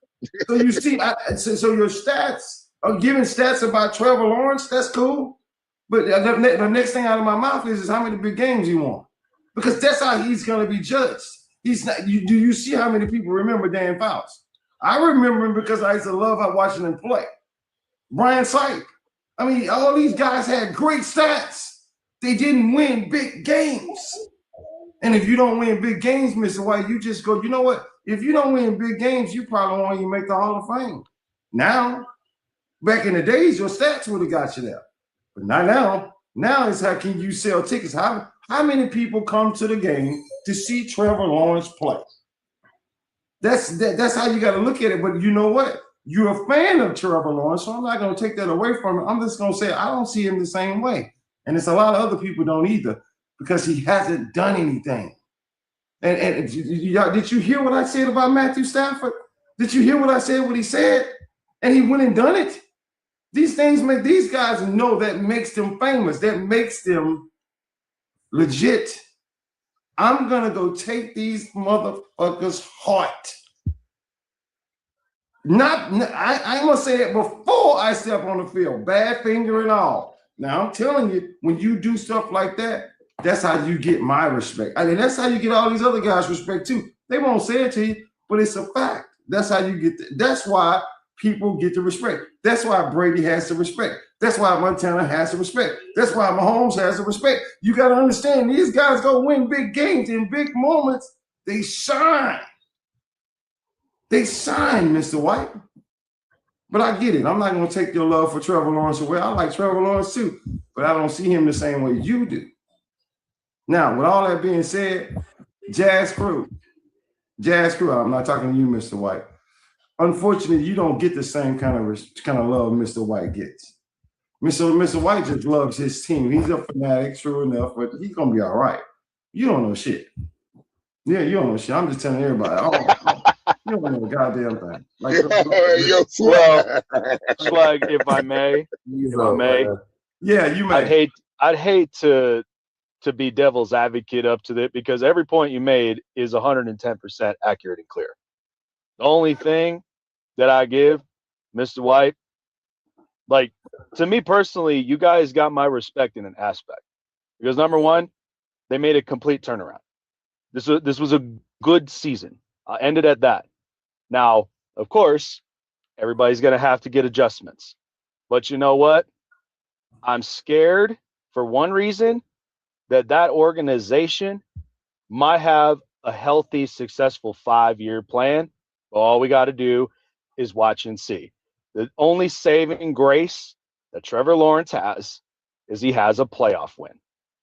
So you see, so your stats are giving stats about Trevor Lawrence. That's cool, but the next thing out of my mouth is how many big games he won, because that's how he's going to be judged. He's not. Do you see how many people remember Dan Fouts? I remember him because I used to love watching him play. Brian Sipe. I mean, all these guys had great stats. They didn't win big games. And if you don't win big games, Mr. White, you just go, you know what? If you don't win big games, you probably won't even make the Hall of Fame. Now, back in the days, your stats would have got you there. But not now. Now it's how can you sell tickets? How many people come to the game to see Trevor Lawrence play? That's how you got to look at it. But you know what? You're a fan of Trevor Lawrence, so I'm not going to take that away from him. I'm just going to say I don't see him the same way. And it's a lot of other people don't either because he hasn't done anything. And did you hear what I said about Matthew Stafford? Did you hear what I said, what he said? And he went and done it. These things make these guys know that makes them famous. That makes them legit. I'm going to go take these motherfuckers' heart. I ain't going to say that before I step on the field. Bad finger and all. Now, I'm telling you, when you do stuff like that, that's how you get my respect. I mean, that's how you get all these other guys' respect, too. They won't say it to you, but it's a fact. That's how you get that's why people get the respect. That's why Brady has the respect. That's why Montana has the respect. That's why Mahomes has the respect. You got to understand, these guys go win big games in big moments. They shine. They shine, Mr. White. But I get it. I'm not going to take your love for Trevor Lawrence away. I like Trevor Lawrence too, but I don't see him the same way you do. Now, with all that being said, Jazz Crew, I'm not talking to you, Mr. White. Unfortunately, you don't get the same kind of love Mr. White gets. Mr. White just loves his team. He's a fanatic, true enough, but he's going to be all right. You don't know shit. Yeah, you don't know shit. I'm just telling everybody. You don't know a goddamn thing. Like, Yo, Swag, if I may, yeah, you may. I'd hate to be devil's advocate up to it because every point you made is 110% accurate and clear. The only thing that I give, Mr. White, like, to me personally, you guys got my respect in an aspect because number one, they made a complete turnaround. This was a good season. I ended at that. Now, of course, everybody's going to have to get adjustments. But you know what? I'm scared for one reason that organization might have a healthy, successful 5-year plan. But all we got to do is watch and see. The only saving grace that Trevor Lawrence has is he has a playoff win.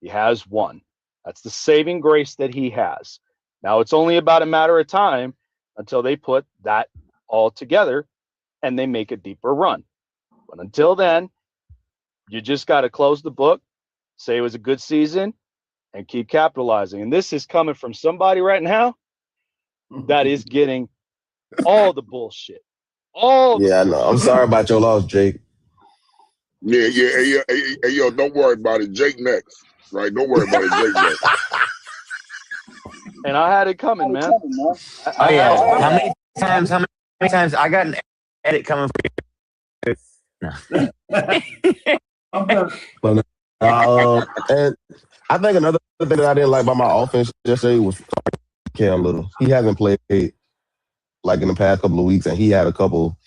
He has one. That's the saving grace that he has. Now, it's only about a matter of time until they put that all together and they make a deeper run. But until then, you just got to close the book, say it was a good season, and keep capitalizing. And this is coming from somebody right now that is getting all the bullshit. I know. I'm sorry about your loss, Jake. Yeah. Hey, yo, don't worry about it. Jake next. Right? Don't worry about it. Jake next. And I had it coming, man. How many times I got an edit coming for you? No. And I think another thing that I didn't like about my offense yesterday was Cam Little. He hasn't played like in the past couple of weeks, and he had a couple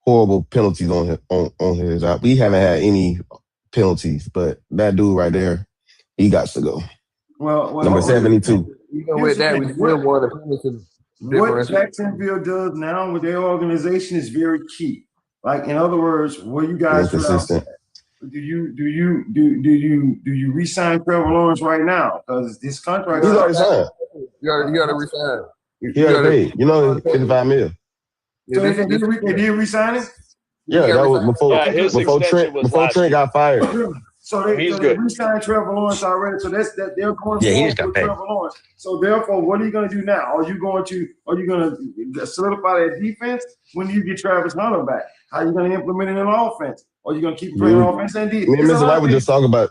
horrible penalties on his out. We haven't had any penalties, but that dude right there, he got to go. Well, number 72. Even with that, we still won the penalty. What Jacksonville does now with their organization is very key. Like, in other words, where you guys consistent. Do you re-sign Trevor Lawrence right now? Because this contract he's already signed. You got to resign. He already paid. You know, $55 million. So they did re-sign it? Yeah, that was before Trent got fired. So they re-signed Trevor Lawrence already. So they're going forward with Trevor Lawrence. So therefore, what are you going to do now? Are you going to solidify that defense when you get Travis Hunter back? How are you going to implement it in offense? Or are you going to keep playing offense and defense? Me and Mr. White were just talking about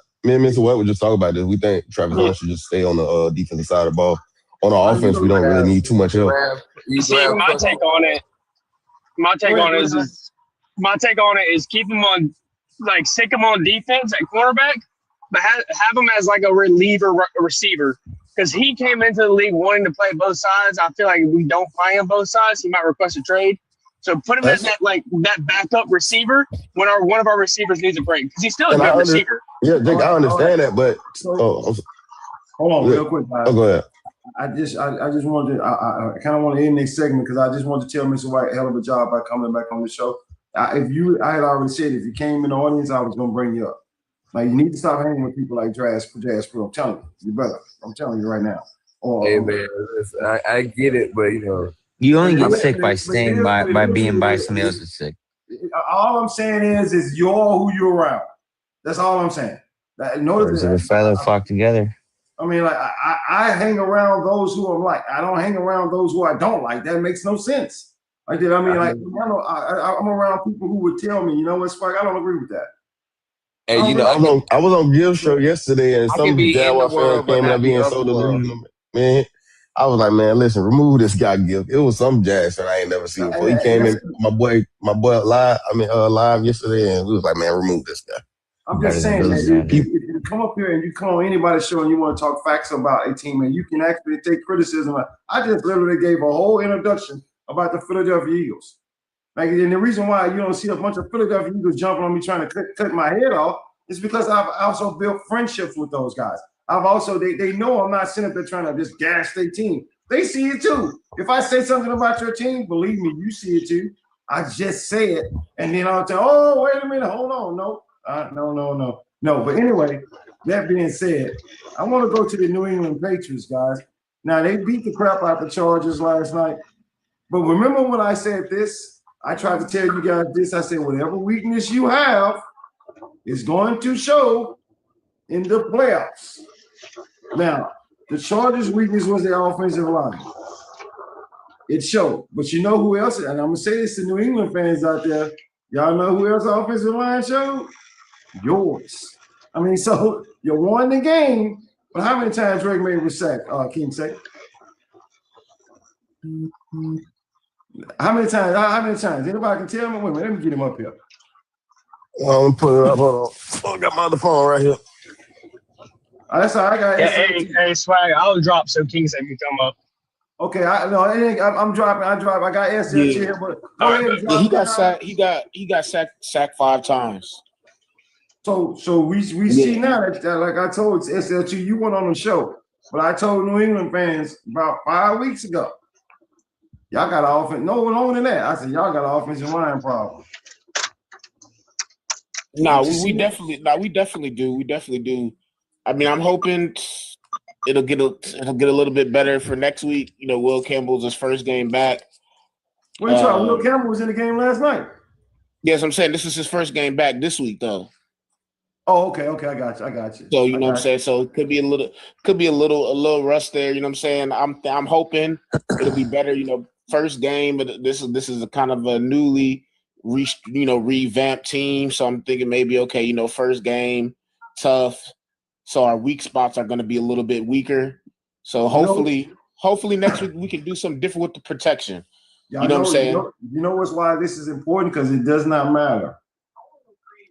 this. We think Travis Hunter should just stay on the defensive side of the ball. On the offense, we don't really need too much help. See, my take on it is keep him on, like, stick him on defense at cornerback, but have him as like a receiver. Because he came into the league wanting to play both sides. I feel like if we don't play him both sides, he might request a trade. So put him as that backup receiver when one of our receivers needs a break. Because he's still a good receiver. Yeah, Jake, I understand that, but hold on, real quick, guys. Go ahead. I just wanted to, I kind of want to end this segment because I just wanted to tell Mr. White a hell of a job by coming back on the show. I had already said if you came in the audience, I was going to bring you up. Like, you need to stop hanging with people like Jazz Pro. I'm telling you brother. I'm telling you right now. Hey man, I get it, but you only get sick by staying by being by somebody else's sick. All I'm saying is you're who you're around. That's all I'm saying. Birds of a feather flock together. I mean, like, I hang around those who I'm like. I don't hang around those who I don't like. That makes no sense. Like that. I mean, like, I'm around people who would tell me, you know what, Swag, I don't agree with that. Hey, I was on Gil's show yesterday, and some Jaguar fan came up being so delusional. Man, I was like, man, listen, remove this guy, Gil. It was some Jazz fan I ain't never seen before. He came in, my boy live yesterday, and we was like, man, remove this guy. I'm just saying that if you come up here and you come on anybody's show and you want to talk facts about a team and you can actually take criticism. I just literally gave a whole introduction about the Philadelphia Eagles. Like, and the reason why you don't see a bunch of Philadelphia Eagles jumping on me trying to cut my head off is because I've also built friendships with those guys. I've also, they know I'm not sitting up there trying to just gas their team. They see it too. If I say something about your team, believe me, you see it too. I just say it, and then I'll tell, oh, wait a minute, hold on, no. No. But anyway, that being said, I want to go to the New England Patriots, guys. Now, they beat the crap out the Chargers last night. But remember when I said this? I tried to tell you guys this. I said, whatever weakness you have is going to show in the playoffs. Now, The Chargers' weakness was their offensive line. It showed. But you know who else? And I'm going to say this to New England fans out there. Y'all know who else the offensive line showed? Yours. I mean, so you won the game, but how many times Drake May was sacked, King say? How many times? How many times? Anybody can tell me? Wait a minute, let me get him up here. I'm gonna put it up. Hold on. Oh, I got my other phone right here. That's all I got. Hey, Swag, I'll drop so King said can come up. Okay, I'm dropping. I got SLT here, but go ahead and drop he got sacked. He got sacked 5 times. So we see now that like I told SLT, you went on the show, but I told New England fans about 5 weeks ago, y'all got an offense. No longer than that. I said y'all got an offensive line problem. No, we definitely do. I mean, I'm hoping it'll get a little bit better for next week. You know, Will Campbell's his first game back. What are you talking? Will Campbell was in the game last night. Yes, I'm saying this is his first game back this week, though. Oh, okay, I got you. So you know what I'm saying. So it could be a little rust there. You know what I'm saying. I'm hoping it'll be better. You know, first game, but this is a kind of a newly revamped team. So I'm thinking maybe okay, you know, first game tough. So our weak spots are going to be a little bit weaker. So hopefully next week we can do something different with the protection. You know what I'm saying? You know what's why this is important? Because it does not matter.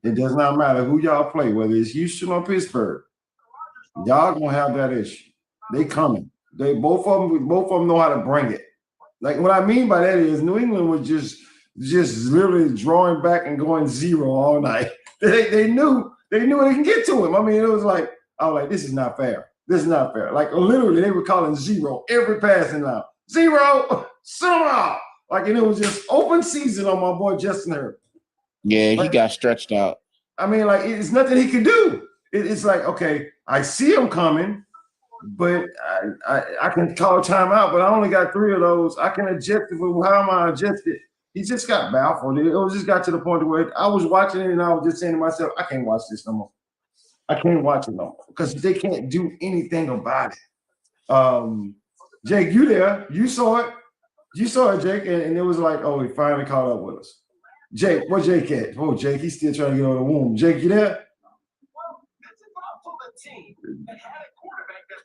It does not matter who y'all play, whether it's Houston or Pittsburgh. Y'all gonna have that issue. They coming. They both of them know how to bring it. Like what I mean by that is New England was just literally drawing back and going zero all night. They knew they can get to him. I mean, it was like I was like, this is not fair. This is not fair. Like literally, they were calling zero every passing now. Zero, somehow. Like, and it was just open season on my boy Justin Herbert. Yeah, he got stretched out. I mean, like, it's nothing he can do. It's like, okay, I see him coming, but I can call a timeout, but I only got 3 of those. I can adjust it. How am I adjusted? He just got baffled. It just got to the point where I was watching it and I was just saying to myself, I can't watch this no more. I can't watch it no more because they can't do anything about it. Jake, you there? You saw it. You saw it, Jake, and it was like, oh, he finally caught up with us. Jake, where Jake at? Oh, Jake, he's still trying to get on the womb. Jake, you there?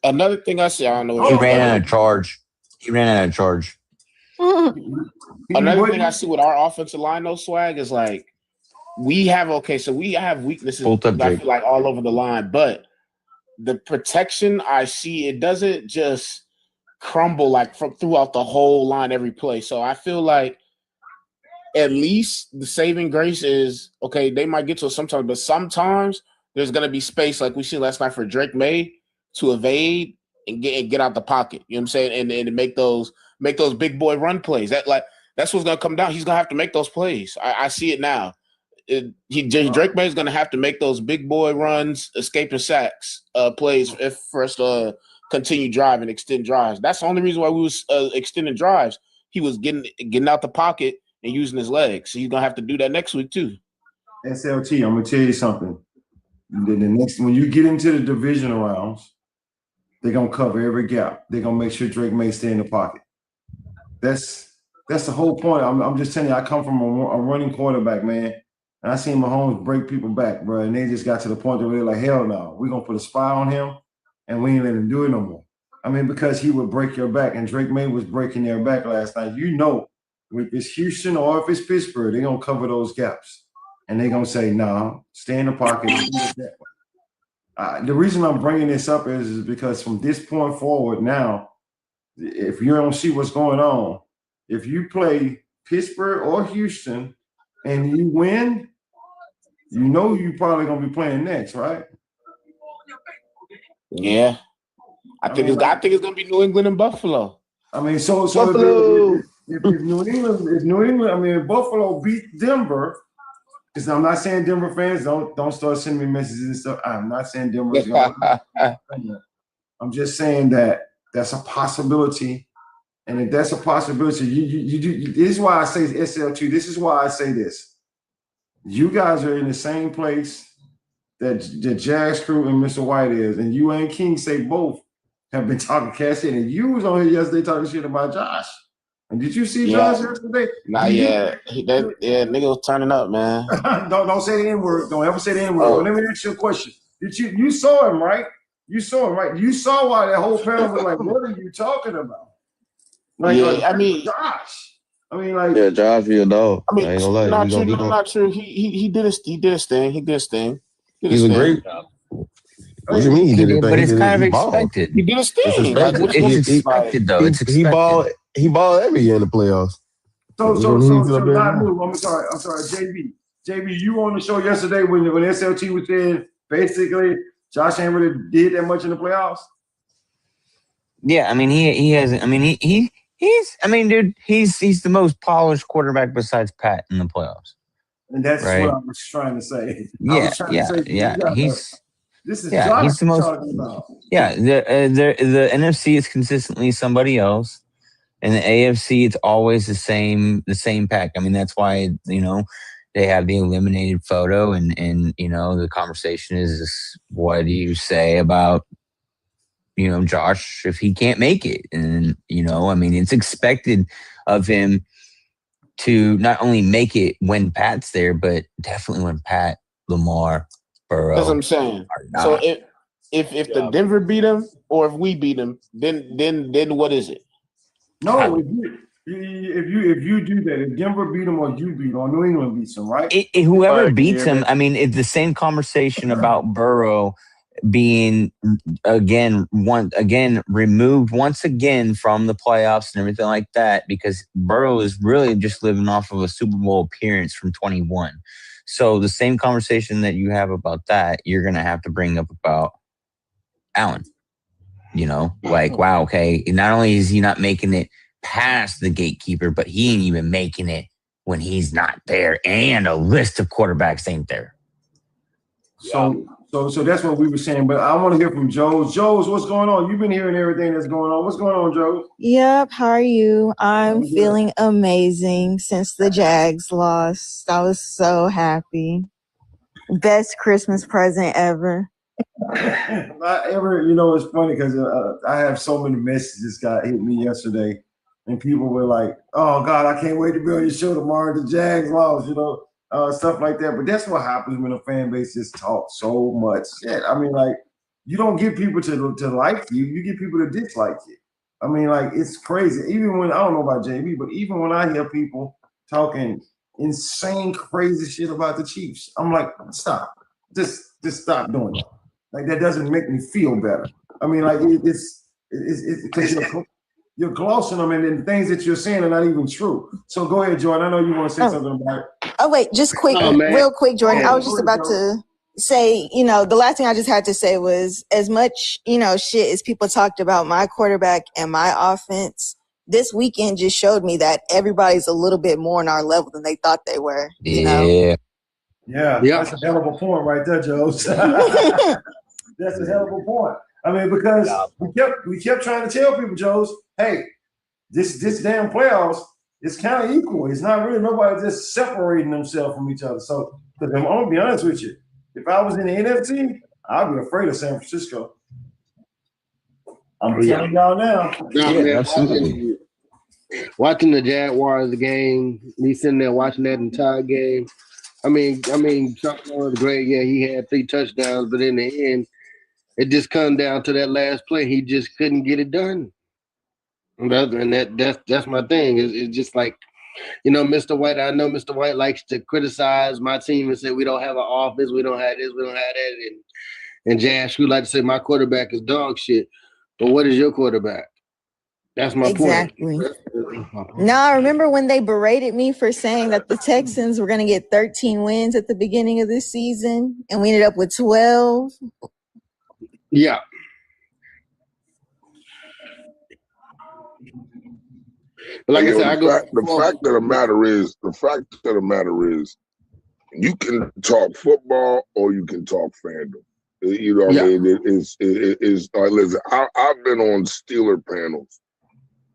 Another thing I see, I don't know. He ran out of charge. Another thing I see with our offensive line, though, Swag, is like we have weaknesses. I feel like all over the line, but the protection I see, it doesn't just crumble like from throughout the whole line every play. So I feel like at least the saving grace is okay. They might get to it sometimes, but sometimes there's going to be space, like we see last night for Drake May to evade and get out the pocket. You know what I'm saying? And make those big boy run plays. That's what's going to come down. He's going to have to make those plays. I see it now. Drake May is going to have to make those big boy runs, escaping sacks plays for us to continue driving, extend drives. That's the only reason why we was extending drives. He was getting out the pocket and using his legs. So he's gonna have to do that next week too. SLT, I'm gonna tell you something. The next when you get into the divisional rounds, they're gonna cover every gap. They're gonna make sure Drake May stay in the pocket. That's the whole point. I'm just telling you, I come from a running quarterback, man. And I seen Mahomes break people back, bro. And they just got to the point where they're like, hell no, we're gonna put a spy on him and we ain't let him do it no more. I mean, because he would break your back, and Drake May was breaking their back last night. You know, if it's Houston or if it's Pittsburgh, they're going to cover those gaps. And they're going to say, no, stay in the pocket. The reason I'm bringing this up is because from this point forward now, if you don't see what's going on, if you play Pittsburgh or Houston and you win, you know you're probably going to be playing next, right? Yeah. I think it's going to be New England and Buffalo. I mean, so Buffalo. If New England, I mean, if Buffalo beat Denver, because I'm not saying Denver fans don't start sending me messages and stuff. I'm not saying Denver's going to. I'm just saying that's a possibility, and if that's a possibility, you do. This is why I say SL2. This is why I say this. You guys are in the same place that the Jags crew and Mr. White is, and you and King say both. have been talking cash in, and you was on here yesterday talking shit about Josh. And did you see Josh yesterday? Not yet. Nigga was turning up, man. don't say the N-word. Don't ever say the N-word. But let me ask you a question. Did you saw him, right? You saw him, right? You saw why that whole panel was like, what are you talking about? Like, I mean, Josh. I mean, like, yeah, Josh, you a dog. I mean, I ain't gonna lie. not true. He did his thing. He did his thing. He's a great. What do you mean he did his thing? But it's kind of he balled. expected. He did his thing. It's expected, though. It's expected. He balled every year in the playoffs. So not move. I'm sorry, JB, you were on the show yesterday when SLT was saying basically Josh ain't really did that much in the playoffs. Yeah, I mean he hasn't. I mean he's. I mean, dude, he's the most polished quarterback besides Pat in the playoffs. And that's right? what I was trying to say. Yeah. This is Josh he's the most. talking about. Yeah, the NFC is consistently somebody else. In the AFC, it's always the same pack. I mean, that's why, they have the eliminated photo and the conversation is what do you say about, Josh if he can't make it? And, I mean, it's expected of him to not only make it when Pat's there, but definitely when Pat, Lamar, Burrow. That's what I'm saying. So if the Denver beat him or if we beat him, then what is it? No, if you do that, if Denver beat them or you beat them, or New England beats them, right? Whoever beats him, I mean, it's the same conversation about Burrow being removed once again from the playoffs and everything like that, because Burrow is really just living off of a Super Bowl appearance from 21. So the same conversation that you have about that, you're going to have to bring up about Allen. Like, wow, okay, not only is he not making it past the gatekeeper, but he ain't even making it when he's not there, and a list of quarterbacks ain't there. So that's what we were saying, but I want to hear from Joe. Joe, what's going on? You've been hearing everything that's going on. What's going on, Joe? Yep, how are you? I'm feeling amazing since the Jags lost. I was so happy. Best Christmas present ever. Not ever, it's funny because I have so many messages got hit me yesterday, and people were like, "Oh God, I can't wait to be on your show tomorrow. The Jags lost," stuff like that. But that's what happens when a fan base just talks so much shit. I mean, like, you don't get people to like you; you get people to dislike you. I mean, like, it's crazy. Even when I don't know about JB, but even when I hear people talking insane, crazy shit about the Chiefs, I'm like, stop, just stop doing that. Like, that doesn't make me feel better. I mean, like, it's because you're glossing them, and then things that you're saying are not even true. So go ahead, Jordan. I know you want to say something about it. Oh, wait, just real quick, Jordan. I was just about to say, the last thing I just had to say was, as much, shit as people talked about my quarterback and my offense, this weekend just showed me that everybody's a little bit more on our level than they thought they were. Yeah, that's a hell of a point right there, Joe. That's a hell of a point. I mean, because we kept trying to tell people, Joe's, hey, this damn playoffs is kind of equal. It's not really nobody just separating themselves from each other. So, I'm gonna be honest with you. If I was in the NFC, I'd be afraid of San Francisco. I'm telling y'all now. Absolutely. Watching the Jaguars game, me sitting there watching that entire game. I mean, Chuck was great. Yeah, he had 3 touchdowns, but in the end, it just come down to that last play. He just couldn't get it done. And that's my thing. It's just like, Mr. White. I know Mr. White likes to criticize my team and say we don't have an offense, we don't have this, we don't have that, and Jazz would like to say my quarterback is dog shit. But what is your quarterback? That's my point. Exactly. Now, I remember when they berated me for saying that the Texans were going to get 13 wins at the beginning of this season, and we ended up with 12. Yeah. But like I said, the fact of the matter is, you can talk football or you can talk fandom. You know what I mean? It's listen, I've been on Steeler panels,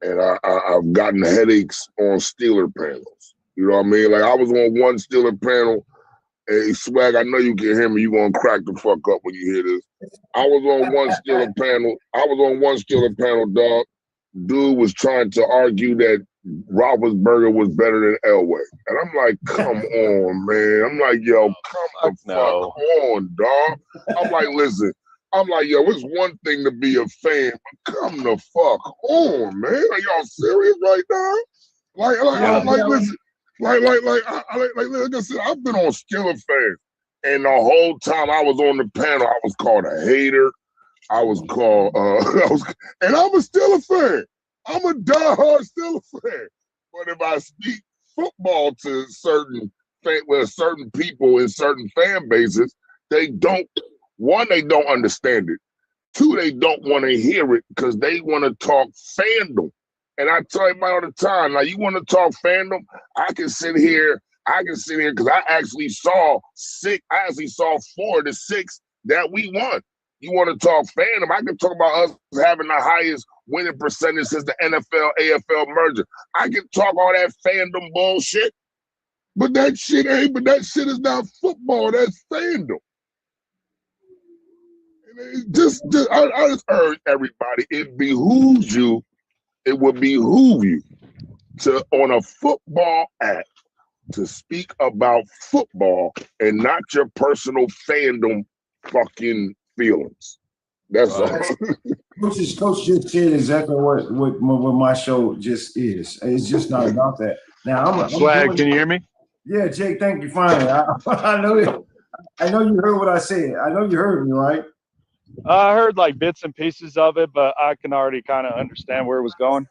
and I've gotten headaches on Steeler panels. You know what I mean? Like, I was on one Steeler panel Hey, Swag, I know you can hear me. You gonna crack the fuck up when you hear this. I was on one Steeler panel, dog. Dude was trying to argue that Roethlisberger was better than Elway. And I'm like, come on, man. I'm like, yo, come the fuck on, dog. I'm like, listen. I'm like, yo, it's one thing to be a fan, but come the fuck on, man. Are y'all serious right now? Listen. Like I said, I've been on Steeler fans. And the whole time I was on the panel, I was called a hater. I was called, and I'm a Steeler fan. I'm a diehard Steeler fan. But if I speak football to certain people in certain fan bases, they don't understand it. Two, they don't want to hear it because they want to talk fandom. And I tell everybody all the time, like, you want to talk fandom? I can sit here because I actually saw 4 of the 6 that we won. You want to talk fandom? I can talk about us having the highest winning percentage since the NFL AFL merger. I can talk all that fandom bullshit, but that shit is not football. That's fandom. I just urge everybody. It would behoove you to, on a football app, to speak about football and not your personal fandom fucking feelings. That's all. Coach just said exactly what my show just is. It's just not about that. Now, I'm Swag, can you hear me? Yeah, Jake, thank you. Finally, I know you heard what I said. I know you heard me, right? I heard like bits and pieces of it, but I can already kind of understand where it was going.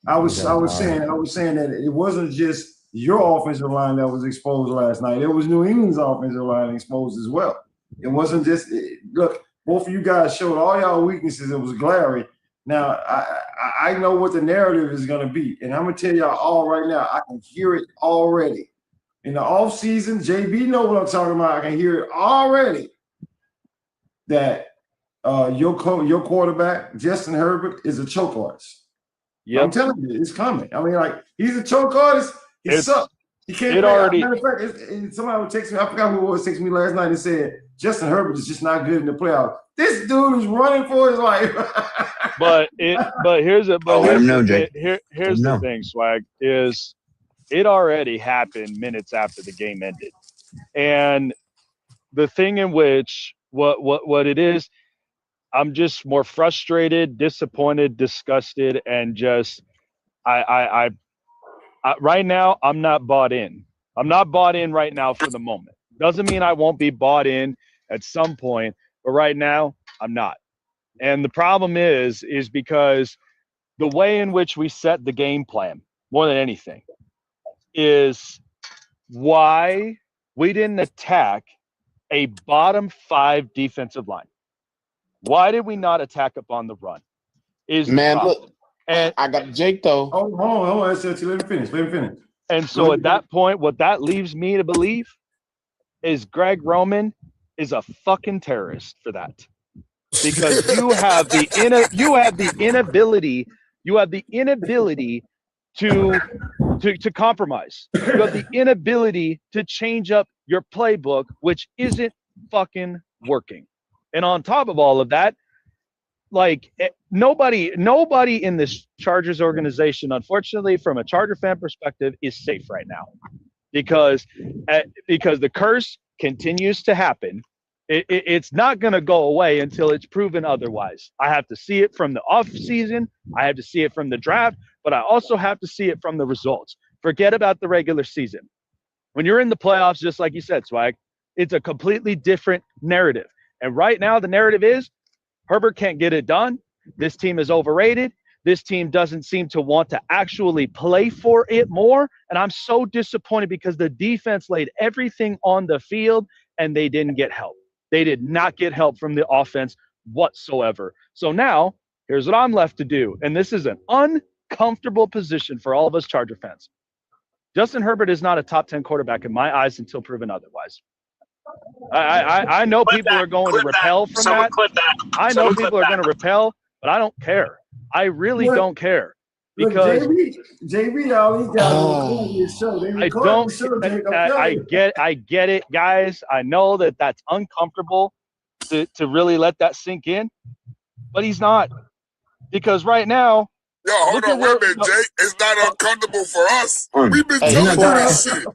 I was saying that it wasn't just your offensive line that was exposed last night. It was New England's offensive line exposed as well. It wasn't just look. Both of you guys showed all y'all weaknesses. It was glaring. Now I know what the narrative is going to be, and I'm gonna tell y'all all right now. I can hear it already. In the off season, JB know what I'm talking about. I can hear it already. That your quarterback Justin Herbert is a choke artist. Yep. I'm telling you, it's coming. I mean, like, he's a choke artist. He sucks. He can't. Matter of fact, somebody would text me. I forgot who it was. Texted me last night and said Justin Herbert is just not good in the playoffs. This dude is running for his life. here's the thing, Swag, is it already happened minutes after the game ended, and the thing in which what it is, I'm just more frustrated, disappointed, disgusted, and just I right now I'm not bought in. I'm not bought in right now for the moment. Doesn't mean I won't be bought in at some point, but right now I'm not. And the problem is because the way in which we set the game plan, more than anything, is why we didn't attack a bottom 5 defensive line. Why did we not attack up on the run? Look, and I got Jake though. Hold on. Let me finish. And so at that point, what that leaves me to believe is Greg Roman is a fucking terrorist for that, because you have the inability to compromise. You have the inability to change up your playbook, which isn't fucking working. And on top of all of that, like, nobody in this Chargers organization, unfortunately, from a Charger fan perspective, is safe right now, because the curse continues to happen. It's not going to go away until it's proven otherwise. I have to see it from the off season. I have to see it from the draft, but I also have to see it from the results. Forget about the regular season. When you're in the playoffs, just like you said, Swag, it's a completely different narrative. And right now the narrative is Herbert can't get it done. This team is overrated. This team doesn't seem to want to actually play for it more. And I'm so disappointed because the defense laid everything on the field and they didn't get help. They did not get help from the offense whatsoever. So now here's what I'm left to do. And this is an uncomfortable position for all of us Charger fans. Justin Herbert is not a top 10 quarterback in my eyes until proven otherwise. I know people are going to repel from that. I know people are going to repel, but I don't care. I really don't care. Because JB all these guys record this show. They record the show, Jake. I get it, guys. I know that that's uncomfortable to really let that sink in, but he's not, because right now. Yo, hold on, wait a minute, Jake. It's not uncomfortable for us. We've been telling you this shit.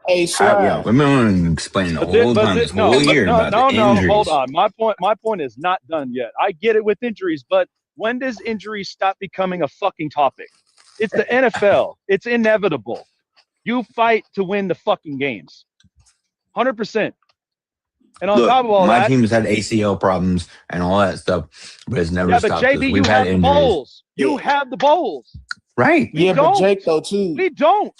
Hey, Swag. We've been explaining the whole time, this whole year about the injuries. Hold on. My point is not done yet. I get it with injuries, but when does injuries stop becoming a fucking topic? It's the NFL. It's inevitable. You fight to win the fucking games. 100%. And on top of all my that, team has had ACL problems and all that stuff, but it's never stopped. But JB, We've had injuries. Bowls. You have the bowls. Right. But Jake though too. We don't.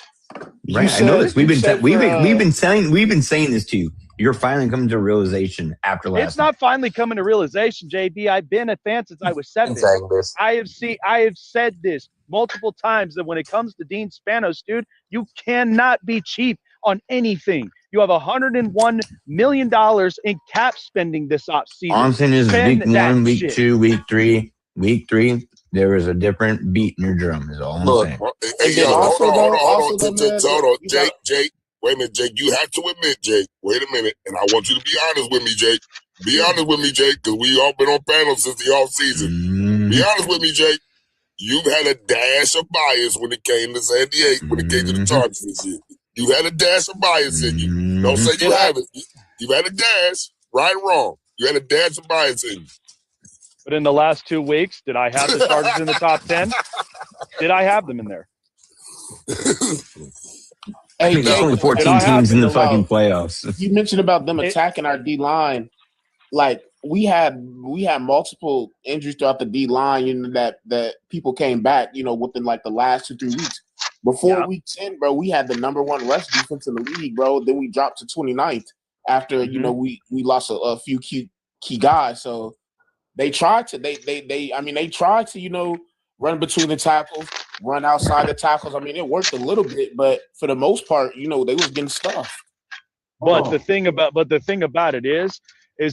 Right. I know this. We've been saying this to you. You're finally coming to a realization after last. It's not finally coming to realization, JB. I've been a fan since I was 7. I have said this multiple times that when it comes to Dean Spanos, dude, you cannot be cheap on anything. You have $101 million in cap spending this offseason. All I'm saying is week 1, week 2, week 3. Week 3, there was a different beat in your drum, is all I'm saying. Hey, yo, hold on. Jake, wait a minute, Jake. You have to admit, Jake, wait a minute, and I want you to be honest with me, Jake. Be honest with me, Jake, because we all been on panels since the offseason. Be honest with me, Jake. You've had a dash of bias when it came to San Diego, when it came to the Chargers this year. You've had a dash of bias in you. Don't say you haven't. You've had a dash, right or wrong. You had a dash of bias in you. But in the last 2 weeks, did I have the Chargers in the top 10? Did I have them in there? Hey, there's only 14 teams in the fucking playoffs. You mentioned about them attacking our D line. Like we had multiple injuries throughout the D line, that people came back, within like the last 2-3 weeks. Before week 10, bro, we had the number 1 rush defense in the league, bro. Then we dropped to 29th after we lost a few key guys. So they tried to run between the tackles, run outside the tackles. I mean, it worked a little bit, but for the most part, they was getting stuff. But the thing about it is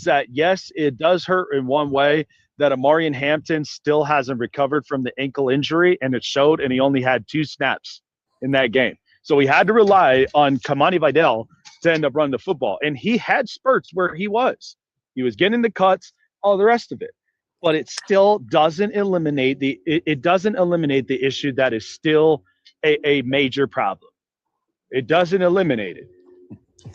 that yes, it does hurt in one way that Amarian Hampton still hasn't recovered from the ankle injury, and it showed, and he only had 2 snaps in that game. So he had to rely on Kamani Vidal to end up running the football. And he had spurts where he was getting the cuts, all the rest of it. But it still doesn't eliminate the issue that is still a major problem. It doesn't eliminate it.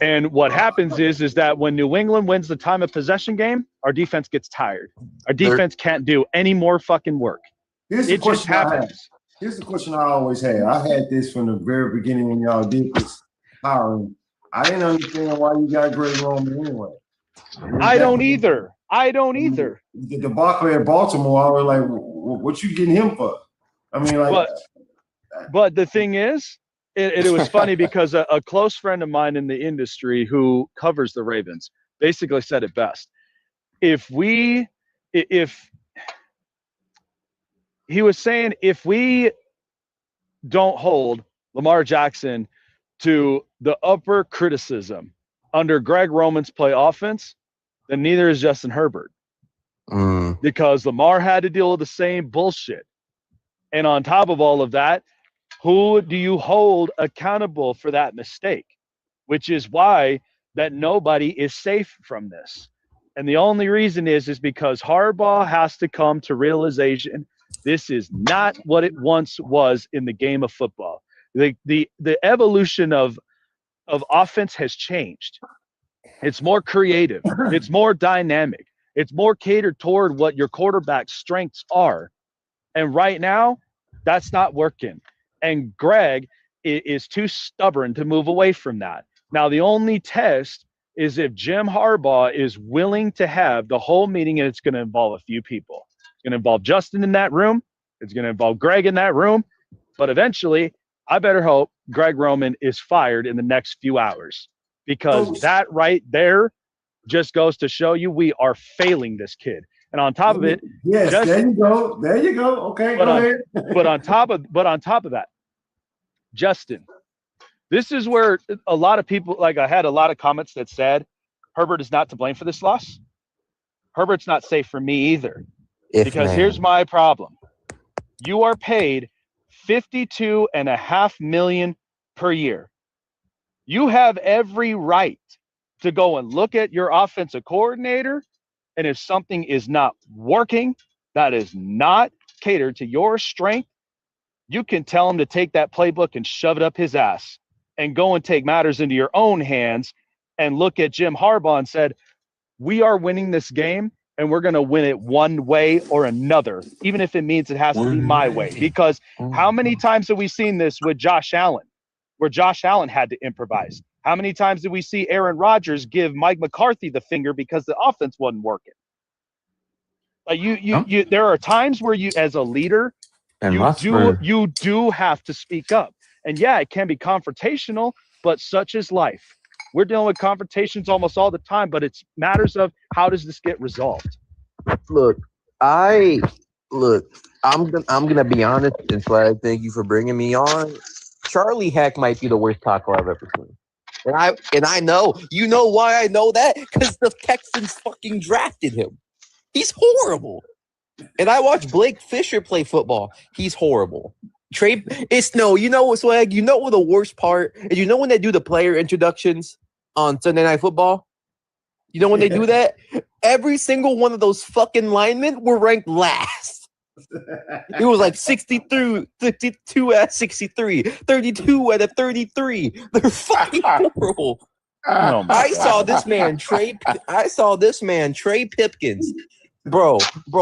And what happens is that when New England wins the time of possession game, our defense gets tired. Our defense can't do any more fucking work. It just happens. Here's the question I always had. I had this from the very beginning when y'all did this hiring. I didn't understand why you got Greg Roman anyway. I don't either. The debacle at Baltimore, I was like, what you getting him for? I mean, like. But the thing is, it was funny because a close friend of mine in the industry who covers the Ravens basically said it best. If we don't hold Lamar Jackson to the upper criticism under Greg Roman's play offense, then neither is Justin Herbert. Because Lamar had to deal with the same bullshit. And on top of all of that, who do you hold accountable for that mistake? Which is why that nobody is safe from this. And the only reason is because Harbaugh has to come to realization this is not what it once was in the game of football. The evolution of offense has changed. It's more creative. It's more dynamic. It's more catered toward what your quarterback's strengths are. And right now, that's not working. And Greg is too stubborn to move away from that. Now, the only test is if Jim Harbaugh is willing to have the whole meeting, and it's going to involve a few people. It's going to involve Justin in that room. It's going to involve Greg in that room. But eventually, I better hope Greg Roman is fired in the next few hours, because that right there just goes to show you we are failing this kid. And on top of it, yes, Justin, there you go. Okay, go ahead. but on top of that, Justin, this is where a lot of people, like I had a lot of comments that said Herbert is not to blame for this loss. Herbert's not safe for me either. Here's my problem. You are paid $52.5 million per year. You have every right to go and look at your offensive coordinator, and if something is not working, that is not catered to your strength, you can tell him to take that playbook and shove it up his ass and go and take matters into your own hands and look at Jim Harbaugh and said, we are winning this game and we're going to win it one way or another, even if it means it has to be my way. Because how many times have we seen this with Josh Allen, where Josh Allen had to improvise? How many times did we see Aaron Rodgers give Mike McCarthy the finger because the offense wasn't working? Like you there are times where you, as a leader, And you do have to speak up. And yeah, it can be confrontational, but such is life. We're dealing with confrontations almost all the time, but it's matters of how does this get resolved? Look, I'm gonna be honest, and Swag, thank you for bringing me on. Charlie Heck might be the worst tackle I've ever seen. And I know. You know why I know that? Because the Texans fucking drafted him. He's horrible. And I watched Blake Fisher play football. He's horrible. You know what, Swag? You know what the worst part is? You know when they do the player introductions on Sunday Night Football? You know when they do that? Every single one of those fucking linemen were ranked last. It was like 62 at 63, 32 at a 33. They're fucking horrible. I saw this man Trey Pipkins. Bro,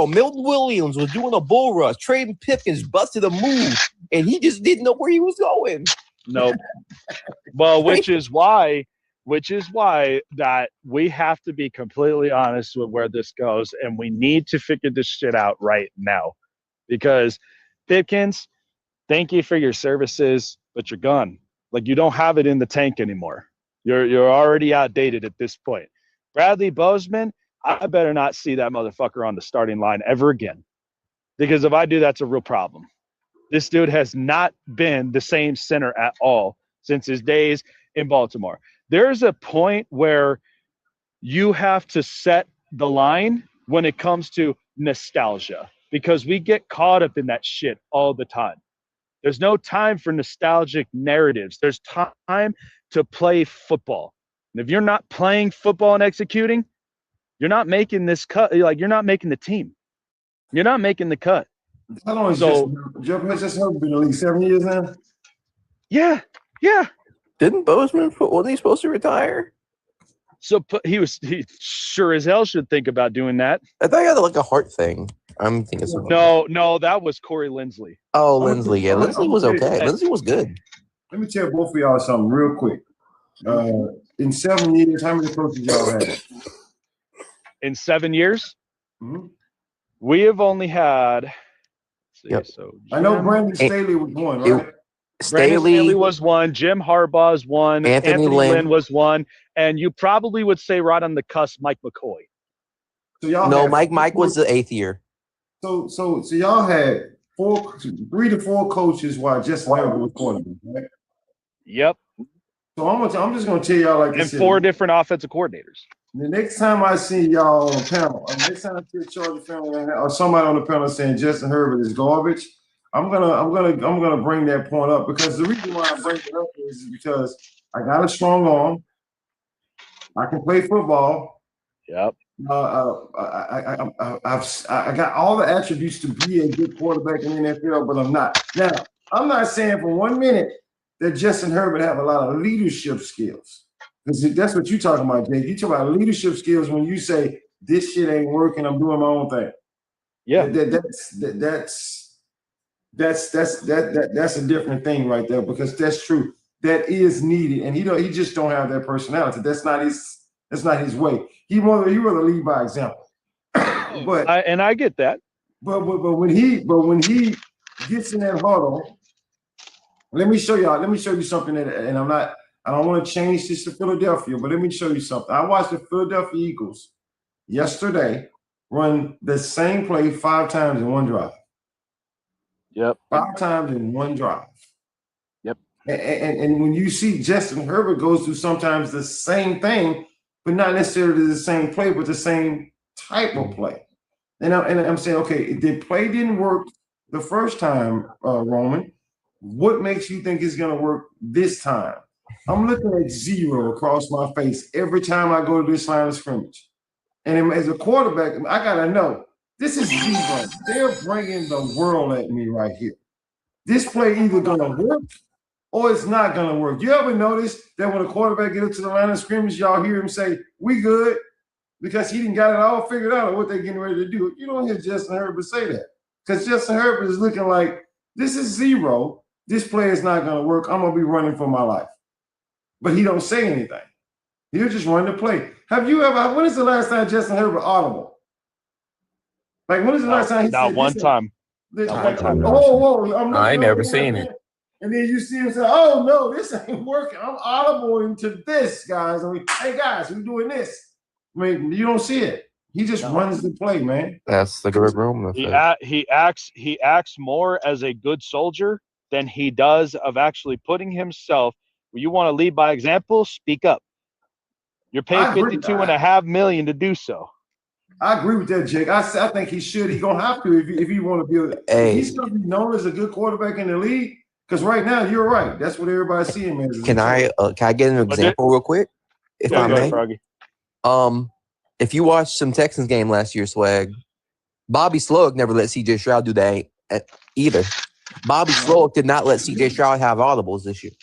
Milton Williams was doing a bull rush. Trey Pipkins busted a move, and he just didn't know where he was going. Nope. Well, which is why that we have to be completely honest with where this goes, and we need to figure this shit out right now. Because Pipkins, thank you for your services, but you're gone. Like, you don't have it in the tank anymore. You're already outdated at this point. Bradley Bozeman, I better not see that motherfucker on the starting line ever again. Because if I do, that's a real problem. This dude has not been the same center at all since his days in Baltimore. There's a point where you have to set the line when it comes to nostalgia, because we get caught up in that shit all the time. There's no time for nostalgic narratives. There's time to play football. And if you're not playing football and executing, you're not making this cut. Like, you're not making the team. You're not making the cut. How long has just Herbert been in the league? 7 years now? Yeah. Didn't Bozeman, wasn't he supposed to retire? So he sure as hell should think about doing that. I thought he had like a heart thing. I'm thinking something. No, that was Corey Lindsley. Oh, Lindsley. Yeah, Lindsley was okay. Lindsley was good. Let me tell both of y'all something real quick. In 7 years, how many coaches y'all had? In 7 years? Mm-hmm. We have only had. So I know Brandon Staley was one, right? Staley was one. Jim Harbaugh's one. Anthony Lynn was one. And you probably would say right on the cusp, Mike McCoy. So y'all Mike was the 8th year. So y'all had 3 to 4 coaches while Justin Herbert was quarterback, right? Yep. So I'm just gonna tell y'all like this. And 4 different offensive coordinators. The next time I see y'all on the panel, next time I see a Charger fan or somebody on the panel saying Justin Herbert is garbage, I'm gonna bring that point up, because the reason why I bring it up is because I got a strong arm. I can play football. Yep. I got all the attributes to be a good quarterback in the NFL, but I'm not. Now, I'm not saying for 1 minute that Justin Herbert have a lot of leadership skills. That's what you're talking about, Jake. You talk about leadership skills when you say this shit ain't working, I'm doing my own thing. Yeah. That's a different thing right there, because that's true. That is needed, and he just don't have that personality. That's not his way. He rather lead by example. But I get that. But when he gets in that huddle, let me show you something and I don't want to change this to Philadelphia, but let me show you something. I watched the Philadelphia Eagles yesterday run the same play 5 times in one drive. Yep. 5 times in one drive. Yep. And when you see Justin Herbert goes through sometimes the same thing, but not necessarily the same play, but the same type of play. And I'm saying, okay, the play didn't work the first time, Roman. What makes you think it's going to work this time? I'm looking at 0 across my face every time I go to this line of scrimmage. And as a quarterback, I got to know, this is 0. They're bringing the world at me right here. This play either going to work or it's not going to work. You ever notice that when a quarterback gets up to the line of scrimmage, y'all hear him say, we good, because he didn't got it all figured out on what they're getting ready to do. You don't hear Justin Herbert say that, because Justin Herbert is looking like, this is 0. This play is not going to work. I'm going to be running for my life. But he don't say anything. He'll just run the play. Have you ever, when is the last time Justin Herbert audible? Like, when is the last time he not said one this? time. Like, whoa, I ain't never seen it. And then you see him say, oh, no, this ain't working. I'm audible into this, guys. I mean, hey, guys, we're doing this. I mean, you don't see it. He just runs the play, man. That's the Greg Roman effect. He acts more as a good soldier than he does of actually putting himself. When you want to lead by example, speak up. You're paid $52.5 million to do so. I agree with that, Jake. I think he should. He's gonna have to if he want to be. If he's gonna be known as a good quarterback in the league. Because right now, you're right. That's what everybody's seeing, man. Can I get an example real quick, if I may? Froggy. If you watched some Texans game last year, Swag, Bobby Slowick never let C.J. Stroud do that either. Bobby Slowick did not let C.J. Stroud have audibles this year.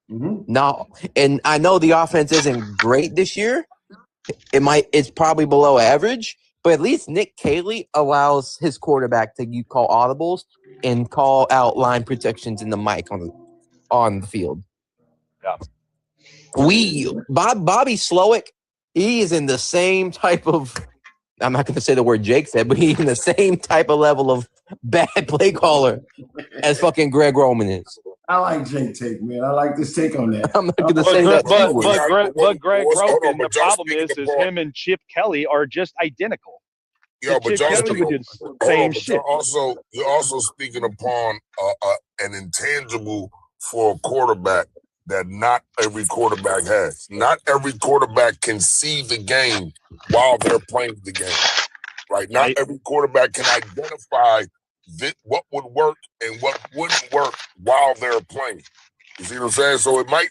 No, and I know the offense isn't great this year. It's probably below average, but at least Nick Caley allows his quarterback to call audibles and call out line protections in the mic on the field. Yeah. Bobby Slowick, he is in the same type of, I'm not going to say the word Jake said, but he's in the same type of level of bad play caller as fucking Greg Roman is. I like Jake take, man. I like this take on that. I'm not going to say that. But Greg Roman, the problem is him and Chip Kelly are just identical. Yeah, but Chip Kelly would do the same shit. You're also speaking upon an intangible for a quarterback that not every quarterback has. Not every quarterback can see the game while they're playing the game. Right? Not every quarterback can identify what would work and what wouldn't work while they're playing. You see what I'm saying? So it might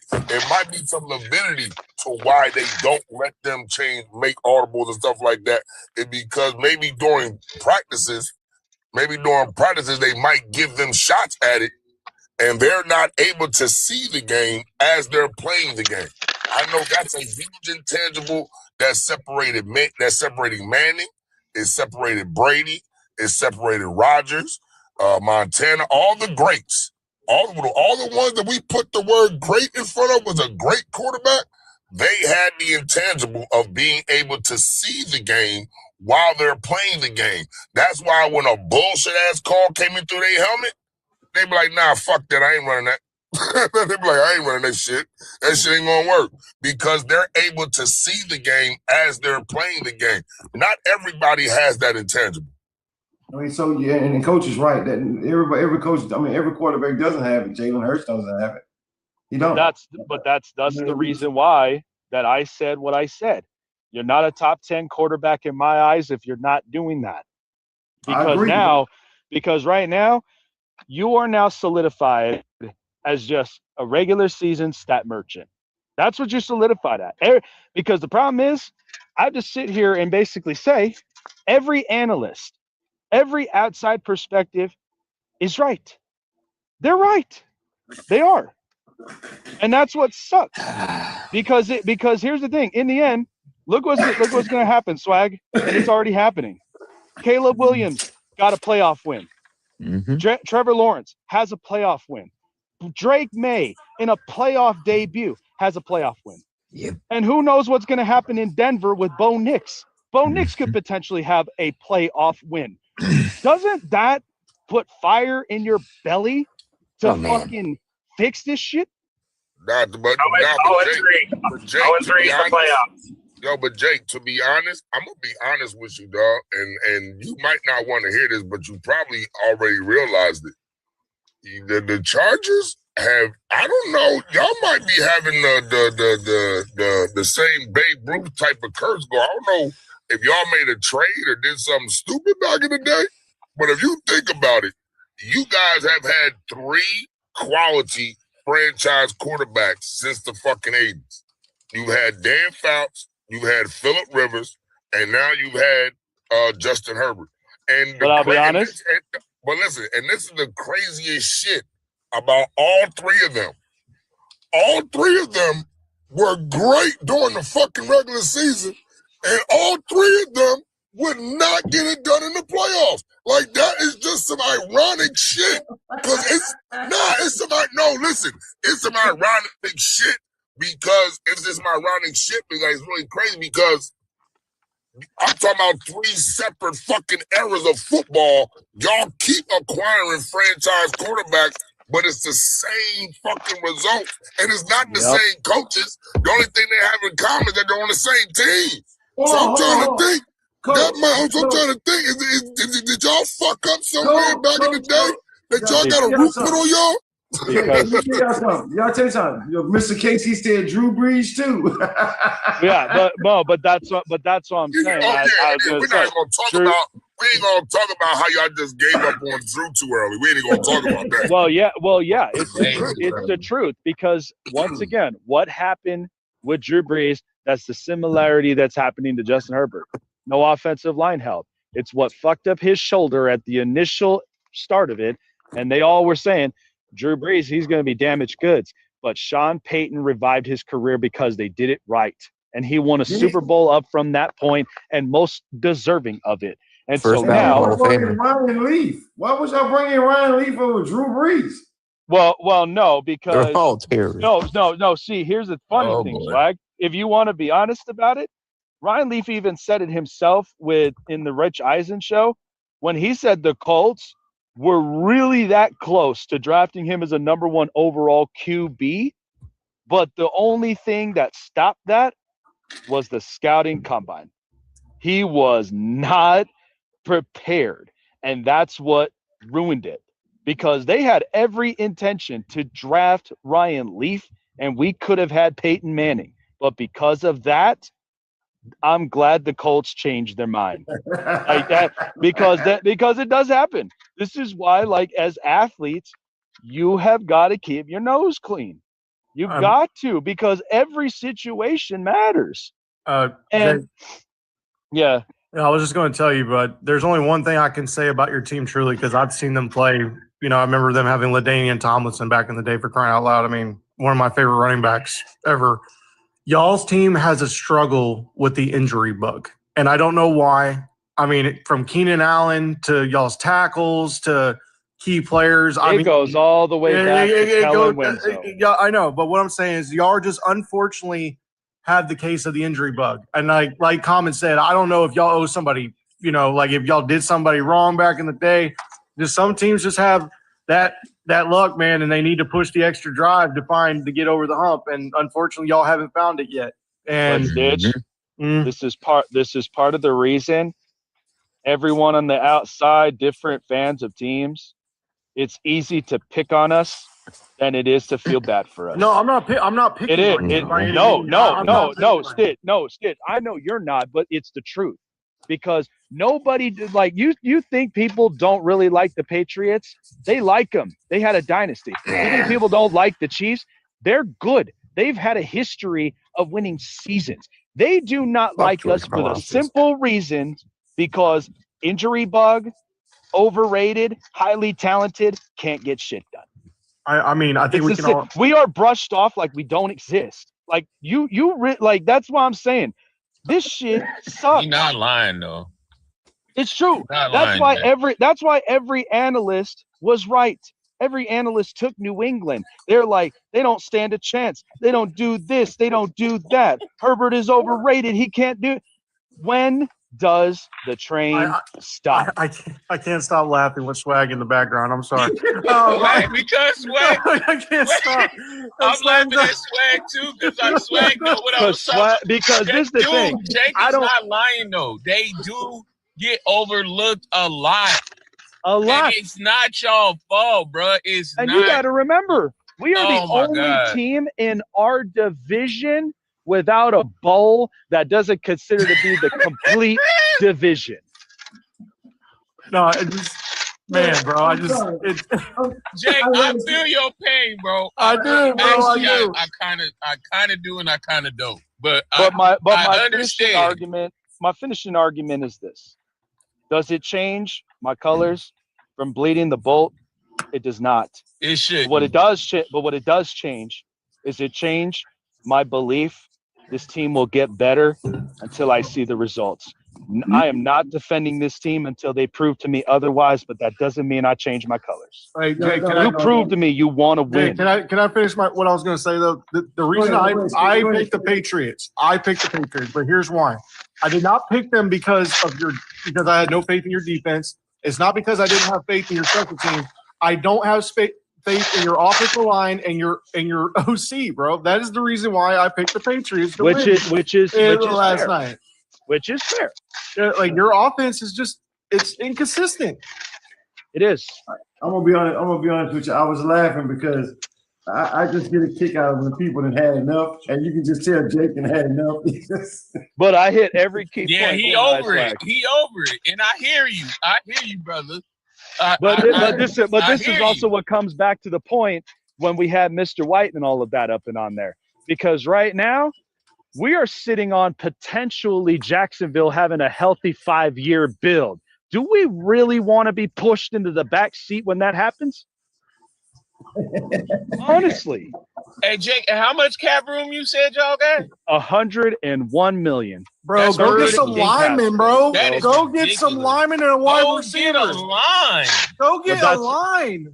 be some validity to why they don't let them make audibles and stuff like that. It's because maybe during practices they might give them shots at it, and they're not able to see the game as they're playing the game. I know that's a huge intangible that separating Manning, it separated Brady, it separated Rodgers, Montana, all the greats. All the ones that we put the word great in front of was a great quarterback. They had the intangible of being able to see the game while they're playing the game. That's why when a bullshit ass call came in through their helmet, they be like, nah, fuck that, I ain't running that. They be like, I ain't running that shit. That shit ain't gonna work. Because they're able to see the game as they're playing the game. Not everybody has that intangible. I mean, so yeah, and the coach is right that every coach, I mean, every quarterback doesn't have it. Jalen Hurts doesn't have it. He don't. That's the reason why that I said what I said. You're not a top 10 quarterback in my eyes if you're not doing that. Because right now, you are now solidified as just a regular season stat merchant. That's what you're solidified at. Because the problem is, I just sit here and basically say every analyst, every outside perspective is right. They're right. They are. And that's what sucks. Because here's the thing. In the end, look what's going to happen, Swag. And it's already happening. Caleb Williams got a playoff win. Trevor Lawrence has a playoff win. Drake May, in a playoff debut, has a playoff win. Yep. And who knows what's going to happen in Denver with Bo Nix. Bo Nix could potentially have a playoff win. Doesn't that put fire in your belly to fucking fix this shit? But Jake, to be honest, I'm gonna be honest with you, dog. And you might not want to hear this, but you probably already realized it. The Chargers have, I don't know, y'all might be having the same Babe Ruth type of curse go. I don't know if y'all made a trade or did something stupid back in the day, but if you think about it, you guys have had 3 quality franchise quarterbacks since the fucking 80s. You've had Dan Fouts, you've had Phillip Rivers, and now you've had Justin Herbert. But I'll be honest. But listen, and this is the craziest shit about all 3 of them. All 3 of them were great during the fucking regular season, and all 3 of them would not get it done in the playoffs. Like, that is just some ironic shit. Because it's some ironic shit because it's really crazy because I'm talking about 3 separate fucking eras of football. Y'all keep acquiring franchise quarterbacks, but it's the same fucking results. And it's not the same coaches. The only thing they have in common is that they're on the same team. So I'm trying to think. Did y'all fuck up somewhere back in the day that y'all got a root put on y'all? Let me tell y'all something. Y'all tell you something. Mr. Casey said Drew Brees too. but that's what I'm saying. We ain't gonna talk about how y'all just gave up on Drew too early. We ain't gonna talk about that. Well, yeah. It's the truth because once again, what happened with Drew Brees? That's the similarity that's happening to Justin Herbert. No offensive line help. It's what fucked up his shoulder at the initial start of it, and they all were saying, Drew Brees, he's going to be damaged goods. But Sean Payton revived his career because they did it right. And he won a Super Bowl up from that point and most deserving of it. And so now Ryan Leaf. Why was y'all bringing Ryan Leaf over Drew Brees? Well, no, because they're all terrorists. No. See, here's the funny thing, Swag. If you want to be honest about it, Ryan Leaf even said it himself in the Rich Eisen show when he said the Colts were really that close to drafting him as a number 1 overall QB. But the only thing that stopped that was the scouting combine. He was not prepared. And that's what ruined it because they had every intention to draft Ryan Leaf and we could have had Peyton Manning. But because of that, I'm glad the Colts changed their mind like that because it does happen. This is why, like, as athletes, you have got to keep your nose clean. You've got to because every situation matters. I was just going to tell you, but there's only one thing I can say about your team truly because I've seen them play. You know, I remember them having LaDainian Tomlinson back in the day for crying out loud. I mean, one of my favorite running backs ever. Y'all's team has a struggle with the injury bug, and I don't know why. I mean, from Keenan Allen to y'all's tackles to key players. It goes all the way back to Kellen Winslow. Yeah, I know, but what I'm saying is y'all just unfortunately have the case of the injury bug. And like Common said, I don't know if y'all owe somebody, like if y'all did somebody wrong back in the day. Just some teams just have that luck, man, and they need to push the extra drive to get over the hump. And unfortunately, y'all haven't found it yet. And this is part of the reason everyone on the outside, different fans of teams, it's easy to pick on us than it is to feel bad for us. No, I'm not picking on you. No, Stitch. I know you're not, but it's the truth. Because nobody did you think people don't really like the Patriots? They like them. They had a dynasty. You think people don't like the Chiefs? They're good. They've had a history of winning seasons. They do not like us for the simple reason because injury bug, overrated, highly talented, can't get shit done. I think we are brushed off like we don't exist. Like that's what I'm saying. This shit sucks. You're not lying though. It's true. That's why every analyst was right. Every analyst took New England. They're like, they don't stand a chance. They don't do this. They don't do that. Herbert is overrated. He can't do it. When does the train stop? I can't stop laughing with Swag in the background. I'm sorry. Because Swag. I can't stop. I'm laughing at Swag too because Swag know what I was talking about. Because this is the thing. Jacob's not lying though. They do get overlooked a lot. And it's not y'all fault, bro. It's and not. You got to remember, we are the only team in our division without a bowl that doesn't consider to be the complete division. No, Man, bro, I just Jake, I feel your pain, bro. I do, bro. Actually, I do. I kind of do, and I kind of don't. But my I finishing understand. argument is this: does it change my colors from bleeding the bolt? It does not. It should. What it does change is it change my belief this team will get better until I see the results. I am not defending this team until they prove to me otherwise, but that doesn't mean I change my colors. Hey, Jake, prove to me you want to win. Jake, can I finish what I was going to say though? The reason I picked the Patriots, but here's why. I did not pick them because I had no faith in your defense. It's not because I didn't have faith in your special team. I don't have faith in your offensive line and your OC, bro. That is the reason why I picked the Patriots to win. Which is last fair. night. Which is fair. Like your offense is it's inconsistent. It is. I'm gonna be honest with you. I was laughing because I just get a kick out of when people that had enough, and you can just tell Jake and had enough. But I hit every key point. Yeah, he over it. He over it, and I hear you. I hear you, brother. But this is also what comes back to the point when we had Mr. White and all of that up and on there. Because right now, we are sitting on potentially Jacksonville having a healthy 5-year build. Do we really want to be pushed into the back seat when that happens? Honestly. Hey, Jake, how much cap room you said y'all got? $101 million. Bro, go get some linemen, bro. Go get some linemen and a wide receiver. Go get a line. Go get a line.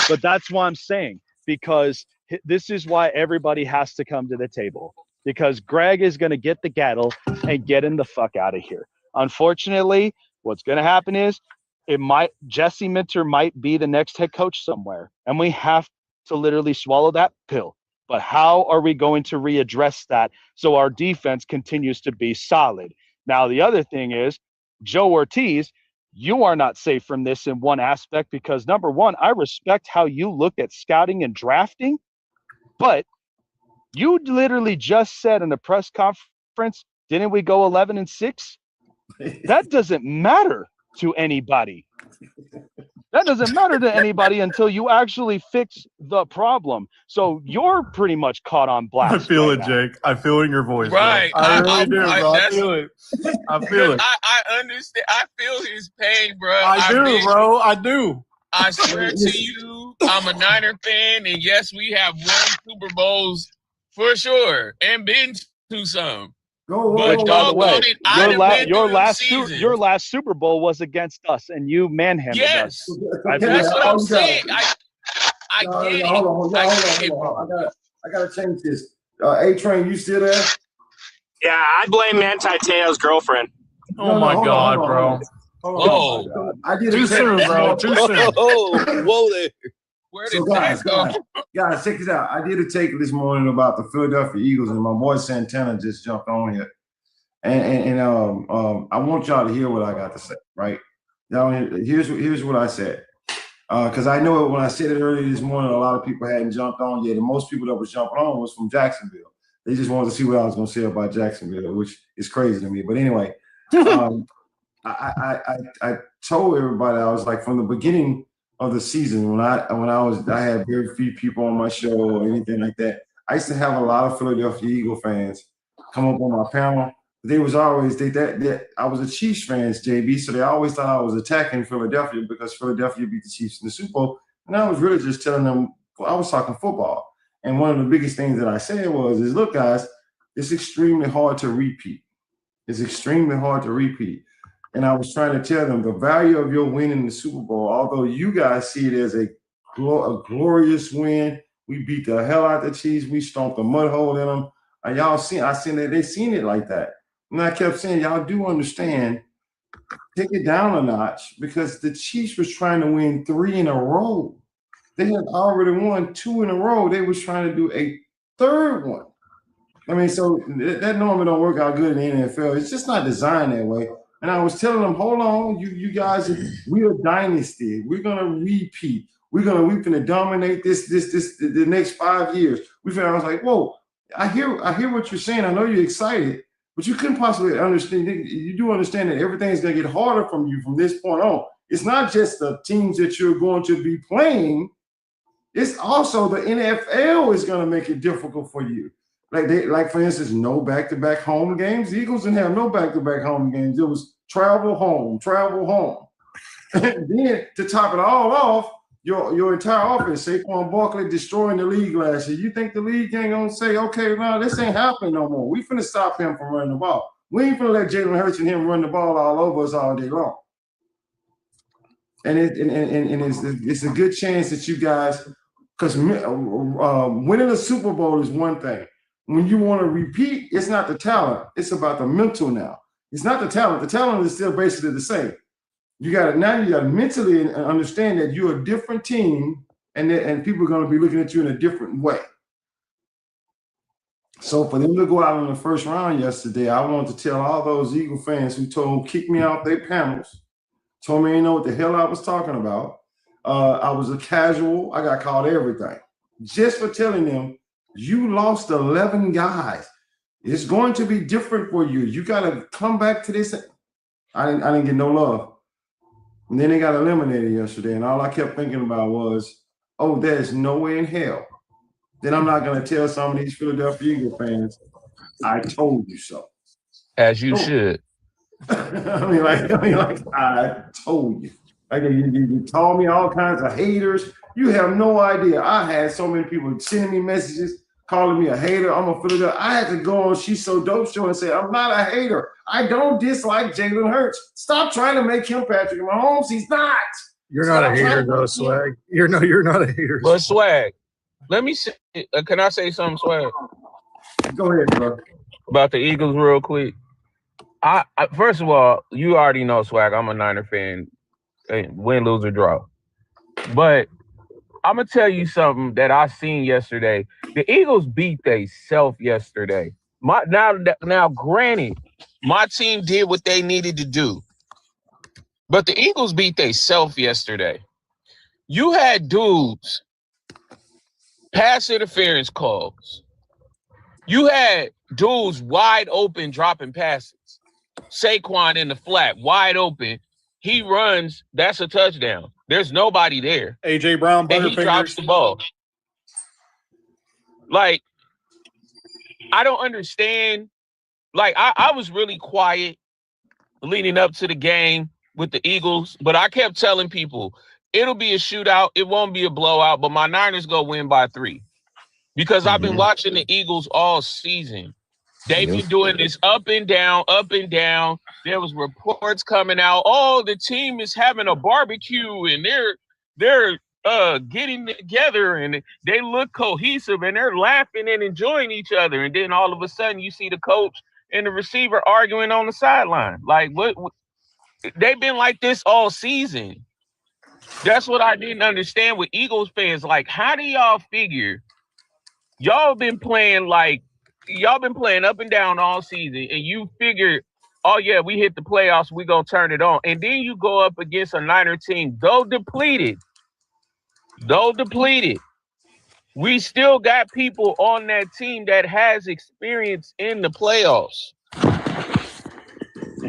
But that's why I'm saying, because this is why everybody has to come to the table. Because Greg is going to get the gaddle and get him the fuck out of here. Unfortunately, what's going to happen is Jesse Minter might be the next head coach somewhere, and we have to literally swallow that pill. But how are we going to readdress that so our defense continues to be solid? Now, the other thing is, Joe Ortiz, you are not safe from this in one aspect because, number one, I respect how you look at scouting and drafting, but you literally just said in the press conference, didn't we go 11-6? That doesn't matter to anybody. That doesn't matter to anybody until you actually fix the problem. So you're pretty much caught on blast. I feel right it, now. Jake. I feel it in your voice. Right. Bro. I really do, bro. I feel it. I feel it. I understand. I feel his pain, bro. I do. I swear to you, I'm a Niner fan, and yes, we have won Super Bowls for sure, and been to some. But by the way, your last Super Bowl was against us, and you manhandled us. That's what I'm saying. I get it. Hold on. I gotta change this. A-Train, you still there? Yeah, I blame Manti Te'o's girlfriend. Oh my God, bro. Whoa. I did Too soon, bro. Too soon. Whoa there. Where did guys, that go? guys, check this out. I did a take this morning about the Philadelphia Eagles, and my boy Santana just jumped on here. And I want y'all to hear what I got to say, right? Now, here's what I said. Because I know when I said it earlier this morning, a lot of people hadn't jumped on yet. And most people that was jumping on was from Jacksonville. They just wanted to see what I was going to say about Jacksonville, which is crazy to me. But anyway, I told everybody, I was like, from the beginning of the season, when I had very few people on my show or anything like that, I used to have a lot of Philadelphia Eagle fans come up on my panel. They was always that I was a Chiefs fans, JB, so they always thought I was attacking Philadelphia because Philadelphia beat the Chiefs in the Super Bowl. And I was really just telling them, I was talking football. And one of the biggest things that I said was, look, guys, it's extremely hard to repeat. It's extremely hard to repeat. And I was trying to tell them the value of your win in the Super Bowl, although you guys see it as a glorious win. We beat the hell out of the Chiefs. We stomped a mud hole in them. And I seen that they seen it like that. And I kept saying, y'all do understand, take it down a notch because the Chiefs was trying to win 3 in a row. They had already won 2 in a row. They was trying to do a third one. I mean, so that normally don't work out good in the NFL. It's just not designed that way. And I was telling them, hold on, you guys, we're a dynasty. We're gonna repeat. We're gonna dominate the next 5 years. I was like, whoa, I hear what you're saying. I know you're excited. But you couldn't possibly understand. You do understand that everything's going to get harder from this point on. It's not just the teams that you're going to be playing. It's also the NFL is going to make it difficult for you. Like for instance, no back-to-back home games. The Eagles didn't have no back-to-back home games. It was travel home. And then to top it all off, your entire offense, Saquon Barkley destroying the league last year. You think the league ain't gonna say, okay, no, this ain't happening no more. We finna stop him from running the ball. We ain't finna let Jalen Hurts and him run the ball all over us all day long. And it's a good chance that you guys, because winning a Super Bowl is one thing. When you want to repeat, it's not the talent. It's about the mental now. It's not the talent. The talent is still basically the same. You got to mentally understand that you're a different team, and people are going to be looking at you in a different way. So for them to go out in the first round yesterday, I want to tell all those Eagle fans who kicked me out their panels, told me they didn't know what the hell I was talking about. I was a casual. I got called everything just for telling them you lost 11 guys. It's going to be different for you. You got to come back to this. I didn't get no love. And then they got eliminated yesterday, and all I kept thinking about was, oh, there's no way in hell. Then I'm not going to tell some of these Philadelphia Eagle fans, I told you so. As you should. I mean, I told you. Like you told me all kinds of haters. You have no idea. I had so many people sending me messages, calling me a hater. I'm a Philadelphia. I had to go on She's So Dope show and say, I'm not a hater. I don't dislike Jalen Hurts. Stop trying to make him Patrick Mahomes. He's not. You're not a hater, though, Swag. You're not a hater. But Swag, let me say, can I say something, Swag? Go ahead, bro. About the Eagles real quick. I first of all, you already know, Swag, I'm a Niner fan. Win, lose, or draw. But I'm going to tell you something that I seen yesterday. The Eagles beat themselves yesterday. Now, granted, my team did what they needed to do. But the Eagles beat themselves yesterday. You had dudes, pass interference calls. You had dudes wide open dropping passes. Saquon in the flat, wide open. He runs, that's a touchdown. There's nobody there. A.J. Brown, and he drops the ball. Like, I don't understand. Like, I was really quiet leading up to the game with the Eagles, but I kept telling people, it'll be a shootout. It won't be a blowout, but my Niners go win by 3. Because I've been watching the Eagles all season. They've been doing this up and down, up and down. There was reports coming out, oh, the team is having a barbecue and they're getting together and they look cohesive and they're laughing and enjoying each other. And then all of a sudden you see the coach and the receiver arguing on the sideline. Like, what they've been like this all season. That's what I didn't understand with Eagles fans. Like, how do y'all figure y'all been playing up and down all season and you figure, oh yeah, we hit the playoffs, we gonna turn it on. And then you go up against a Niner team, though depleted, we still got people on that team that has experience in the playoffs.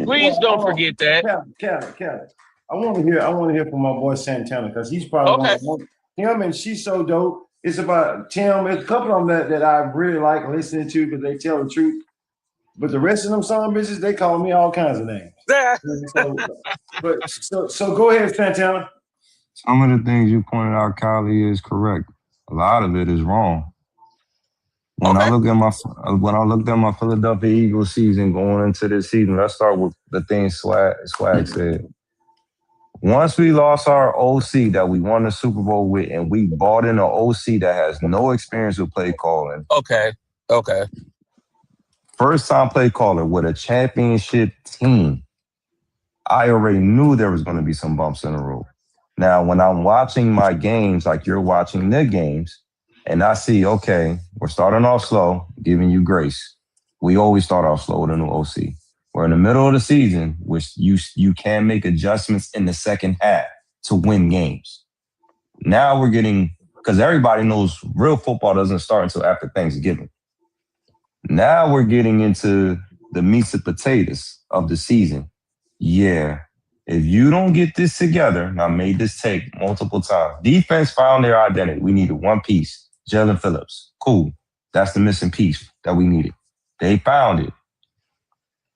Please don't forget that. Kevin. I want to hear from my boy Santana because he's probably him and She's So Dope. It's about Tim. There's a couple of them that I really like listening to because they tell the truth. But the rest of them son bitches, they call me all kinds of names. So go ahead, Santana. Some of the things you pointed out, Kylie, is correct. A lot of it is wrong. When I looked at my Philadelphia Eagles season going into this season, let's start with the thing Swag said. Once we lost our OC that we won the Super Bowl with, and we bought in an OC that has no experience with play calling. Okay. First time play caller with a championship team. I already knew there was going to be some bumps in the road. Now, when I'm watching my games, like you're watching their games, and I see, okay, we're starting off slow, giving you grace. We always start off slow with a new OC. We're in the middle of the season, which you can make adjustments in the second half to win games. Now we're getting, because everybody knows real football doesn't start until after Thanksgiving. Now we're getting into the meats and potatoes of the season. Yeah, If you don't get this together, and I made this take multiple times, defense found their identity. We needed one piece, Jalen Phillips. Cool. That's the missing piece that we needed. They found it.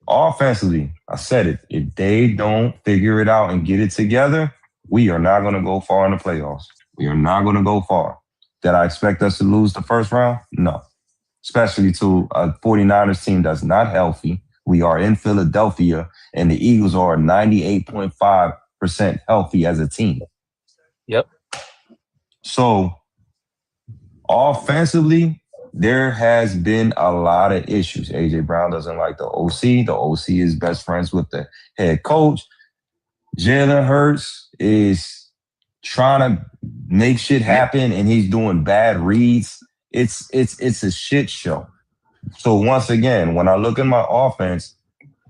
Offensively, I said it. If they don't figure it out and get it together, we are not going to go far in the playoffs. We are not going to go far. Did I expect us to lose the first round? No. Especially to a 49ers team that's not healthy. We are in Philadelphia, and the Eagles are 98.5% healthy as a team. Yep. So, offensively, there has been a lot of issues. A.J. Brown doesn't like the OC. The OC is best friends with the head coach. Jalen Hurts is trying to make shit happen, and he's doing bad reads. It's a shit show. So once again, when I look at my offense,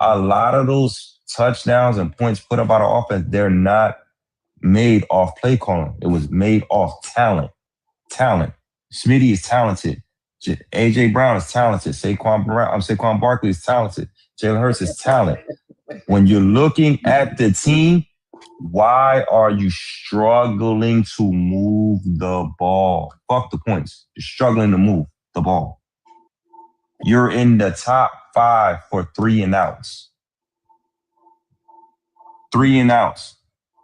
a lot of those touchdowns and points put up by the offense, they're not made off play calling. It was made off talent. Smitty is talented. A.J. Brown is talented. Saquon Barkley is talented. Jalen Hurts is talent. When you're looking at the team, why are you struggling to move the ball? Fuck the points. You're struggling to move the ball. You're in the top 5 for 3 and outs. 3 and outs.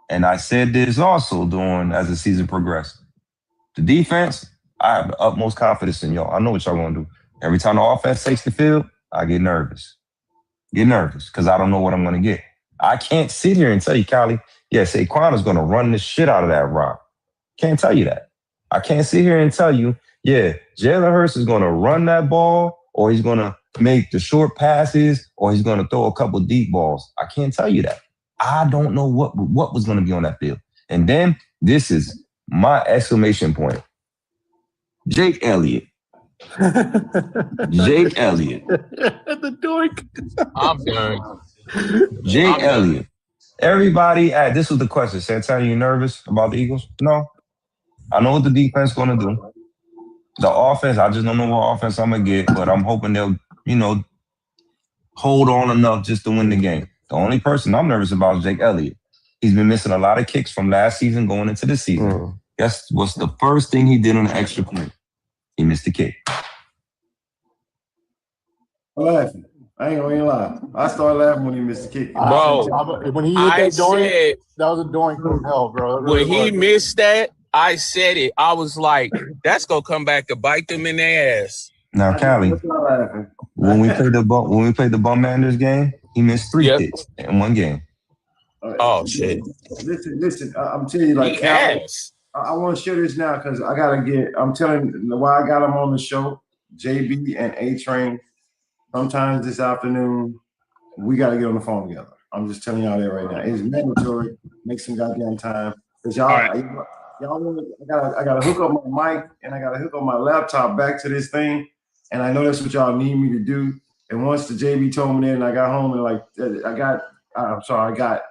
And I said this also as the season progressed. The defense, I have the utmost confidence in y'all. I know what y'all gonna do. Every time the offense takes the field, I get nervous. Because I don't know what I'm gonna get. I can't sit here and tell you, Kylie, Saquon is gonna run the shit out of that rock. Can't tell you that. I can't sit here and tell you, Jalen Hurts is gonna run that ball, or he's gonna make the short passes, or he's gonna throw a couple deep balls. I can't tell you that. I don't know what was gonna be on that field. And then this is my exclamation point. Jake Elliott. The dork. I'm done. Jake Elliott. Everybody, this was the question. Santana, you nervous about the Eagles? No. I know what the defense is going to do. The offense, I just don't know what offense I'm going to get, but I'm hoping they'll, hold on enough just to win the game. The only person I'm nervous about is Jake Elliott. He's been missing a lot of kicks from last season going into this season. Guess what's the first thing he did on the extra point? He missed the kick. I'm laughing. I ain't gonna lie. I started laughing when he missed the kick. Bro, when he hit that doink, that was a doink from hell, bro. When he missed that, I said it. I was like, that's gonna come back to bite them in their ass. Now, Callie, when we played the Bum Manders game, he missed 3 kicks in one game. Oh shit! Listen. I'm telling you, like, Callie, I want to share this now because I gotta get. I'm telling you why I got him on the show. JB and A Train. Sometimes this afternoon, we got to get on the phone together. I'm just telling y'all that right now. It's mandatory. Make some goddamn time. Because y'all want I got to hook up my mic and I got to hook up my laptop back to this thing. And I know that's what y'all need me to do. And once the JB told me that and I got home and I got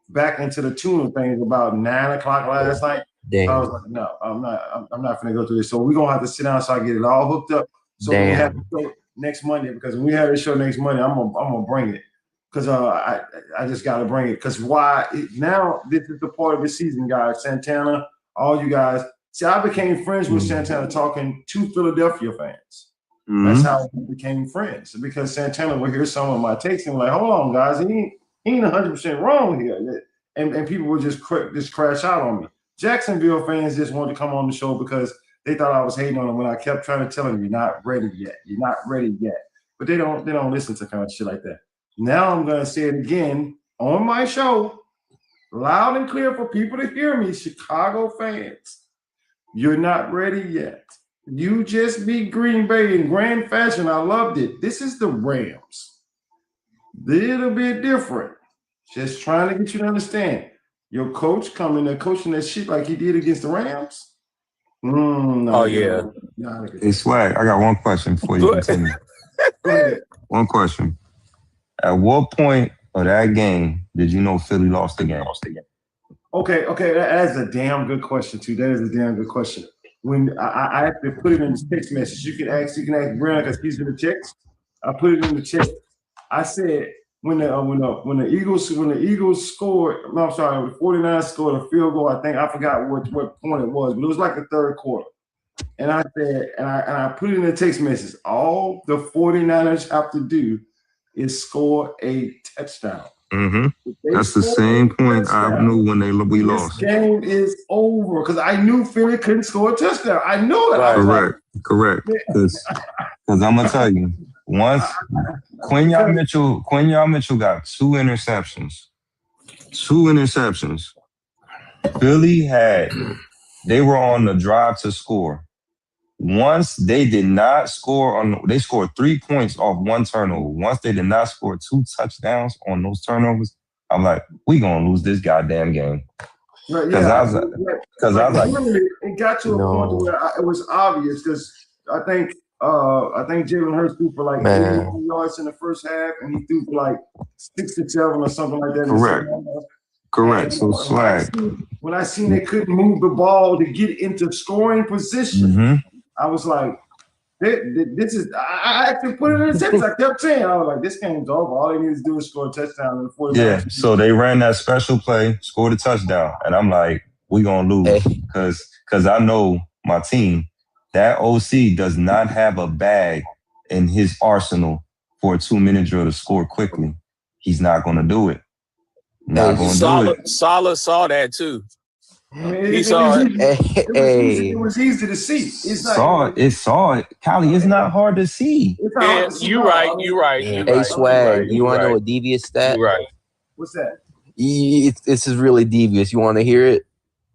back into the tune of things about 9 o'clock last night. Damn. I was like, no, I'm not going to go through this. So we're going to have to sit down so I get it all hooked up. So we have to go next Monday, because when we have this show next Monday, I'm gonna bring it, because I just gotta bring it, because now this is the part of the season, guys. Santana, all you guys. See, I became friends with Santana talking to Philadelphia fans. That's how we became friends, because Santana would hear some of my takes and like, hold on, guys, he ain't 100% wrong here, and people would just crash out on me. Jacksonville fans just wanted to come on the show because they thought I was hating on them when I kept trying to tell them, you're not ready yet. You're not ready yet. But they don't listen to kind of shit like that. Now I'm going to say it again on my show, loud and clear for people to hear me, Chicago fans. You're not ready yet. You just beat Green Bay in grand fashion. I loved it. This is the Rams. Little bit different. Just trying to get you to understand. Your coach coming there coaching that shit like he did against the Rams. Hey, Swag, I got one question before you continue. One question. At what point of that game did you know Philly lost the game? Okay, that's a damn good question, too. That is a damn good question. When I have to put it in the text message, you can ask Brandon because he's in the text. I put it in the text. I said, when the Eagles scored. No, I'm sorry, the 49ers scored a field goal. I forgot what point it was, but it was like the third quarter. And I said, and I put it in a text message. All the 49ers have to do is score a touchdown. Mm-hmm. That's the same point I knew when we lost. This game is over because I knew Philly couldn't score a touchdown. I knew it. Correct. Because I'm gonna tell you, once Quinyon Mitchell got 2 interceptions. Philly they were on the drive to score. Once they did not score they scored 3 points off 1 turnover. Once they did not score 2 touchdowns on those turnovers, I'm like, we gonna lose this goddamn game. Because I was like, it got to a point where it was obvious because I think Jalen Hurts threw for like 80 yards in the first half, and he threw for like 67 or something like that. Correct. So Swag. When I seen they couldn't move the ball to get into scoring position, I was like, this is. I actually put it in the text. I kept saying, I was like, this game's over. All they need to do is score a touchdown in the 49ers. Yeah. So they ran that special play, scored a touchdown, and I'm like, we gonna lose because I know my team. That OC does not have a bag in his arsenal for a 2-minute drill to score quickly. He's not gonna do it. Salah saw that too. He saw it. It was easy to see. Saw it. Kylie, it's not hard to see. Yeah, you're right. Hey, Swag, you want to know a devious stat? You're right. What's that? This is really devious. You want to hear it?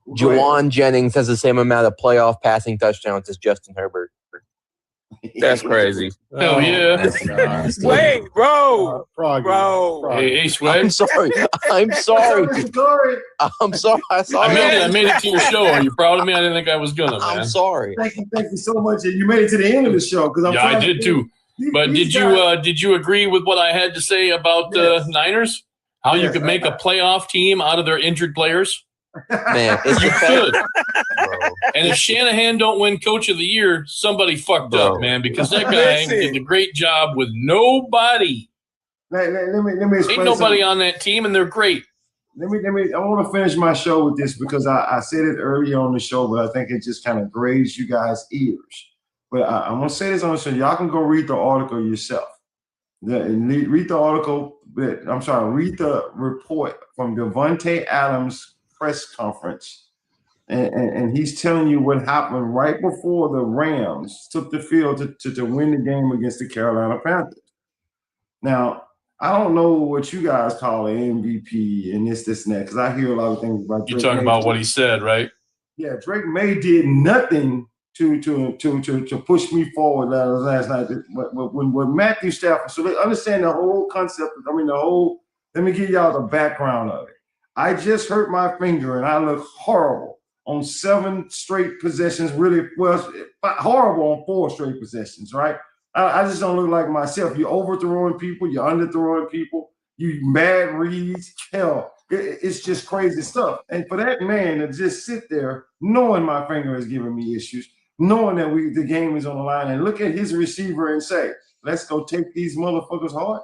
Juwan Jennings has the same amount of playoff passing touchdowns as Justin Herbert. That's crazy. Hell yeah. Wait, bro. Hey, Swag. I'm sorry. I'm sorry. I made it to your show. Are you proud of me? I didn't think I was gonna, man. I'm sorry. Thank you so much. You made it to the end of the show because I did too. But did you agree with what I had to say about the Niners? How you could make a playoff team out of their injured players? Man, you could. And if Shanahan don't win Coach of the Year, somebody fucked up, man, because that guy did a great job with nobody. Let me explain. Ain't nobody on that team, and they're great. I want to finish my show with this because I said it earlier on the show, but I think it just kind of grazed you guys' ears. But I'm gonna say this on the show. Y'all can go read the article yourself. Read the article. Read the report from Devontae Adams' press conference, and he's telling you what happened right before the Rams took the field to win the game against the Carolina Panthers. Now, I don't know what you guys call an MVP and this and that because I hear a lot of things about. You're talking about what he said, right? Yeah, Drake May did nothing to push me forward last night. When Matthew Stafford, so they understand the whole concept. Let me give y'all the background of it. I just hurt my finger and I look horrible on 7 straight possessions. Really, horrible on 4 straight possessions. Right? I just don't look like myself. You're overthrowing people. You're underthrowing people. You mad reads. Hell, it's just crazy stuff. And for that man to just sit there, knowing my finger is giving me issues, knowing that the game is on the line, and look at his receiver and say, "Let's go take these motherfuckers hard."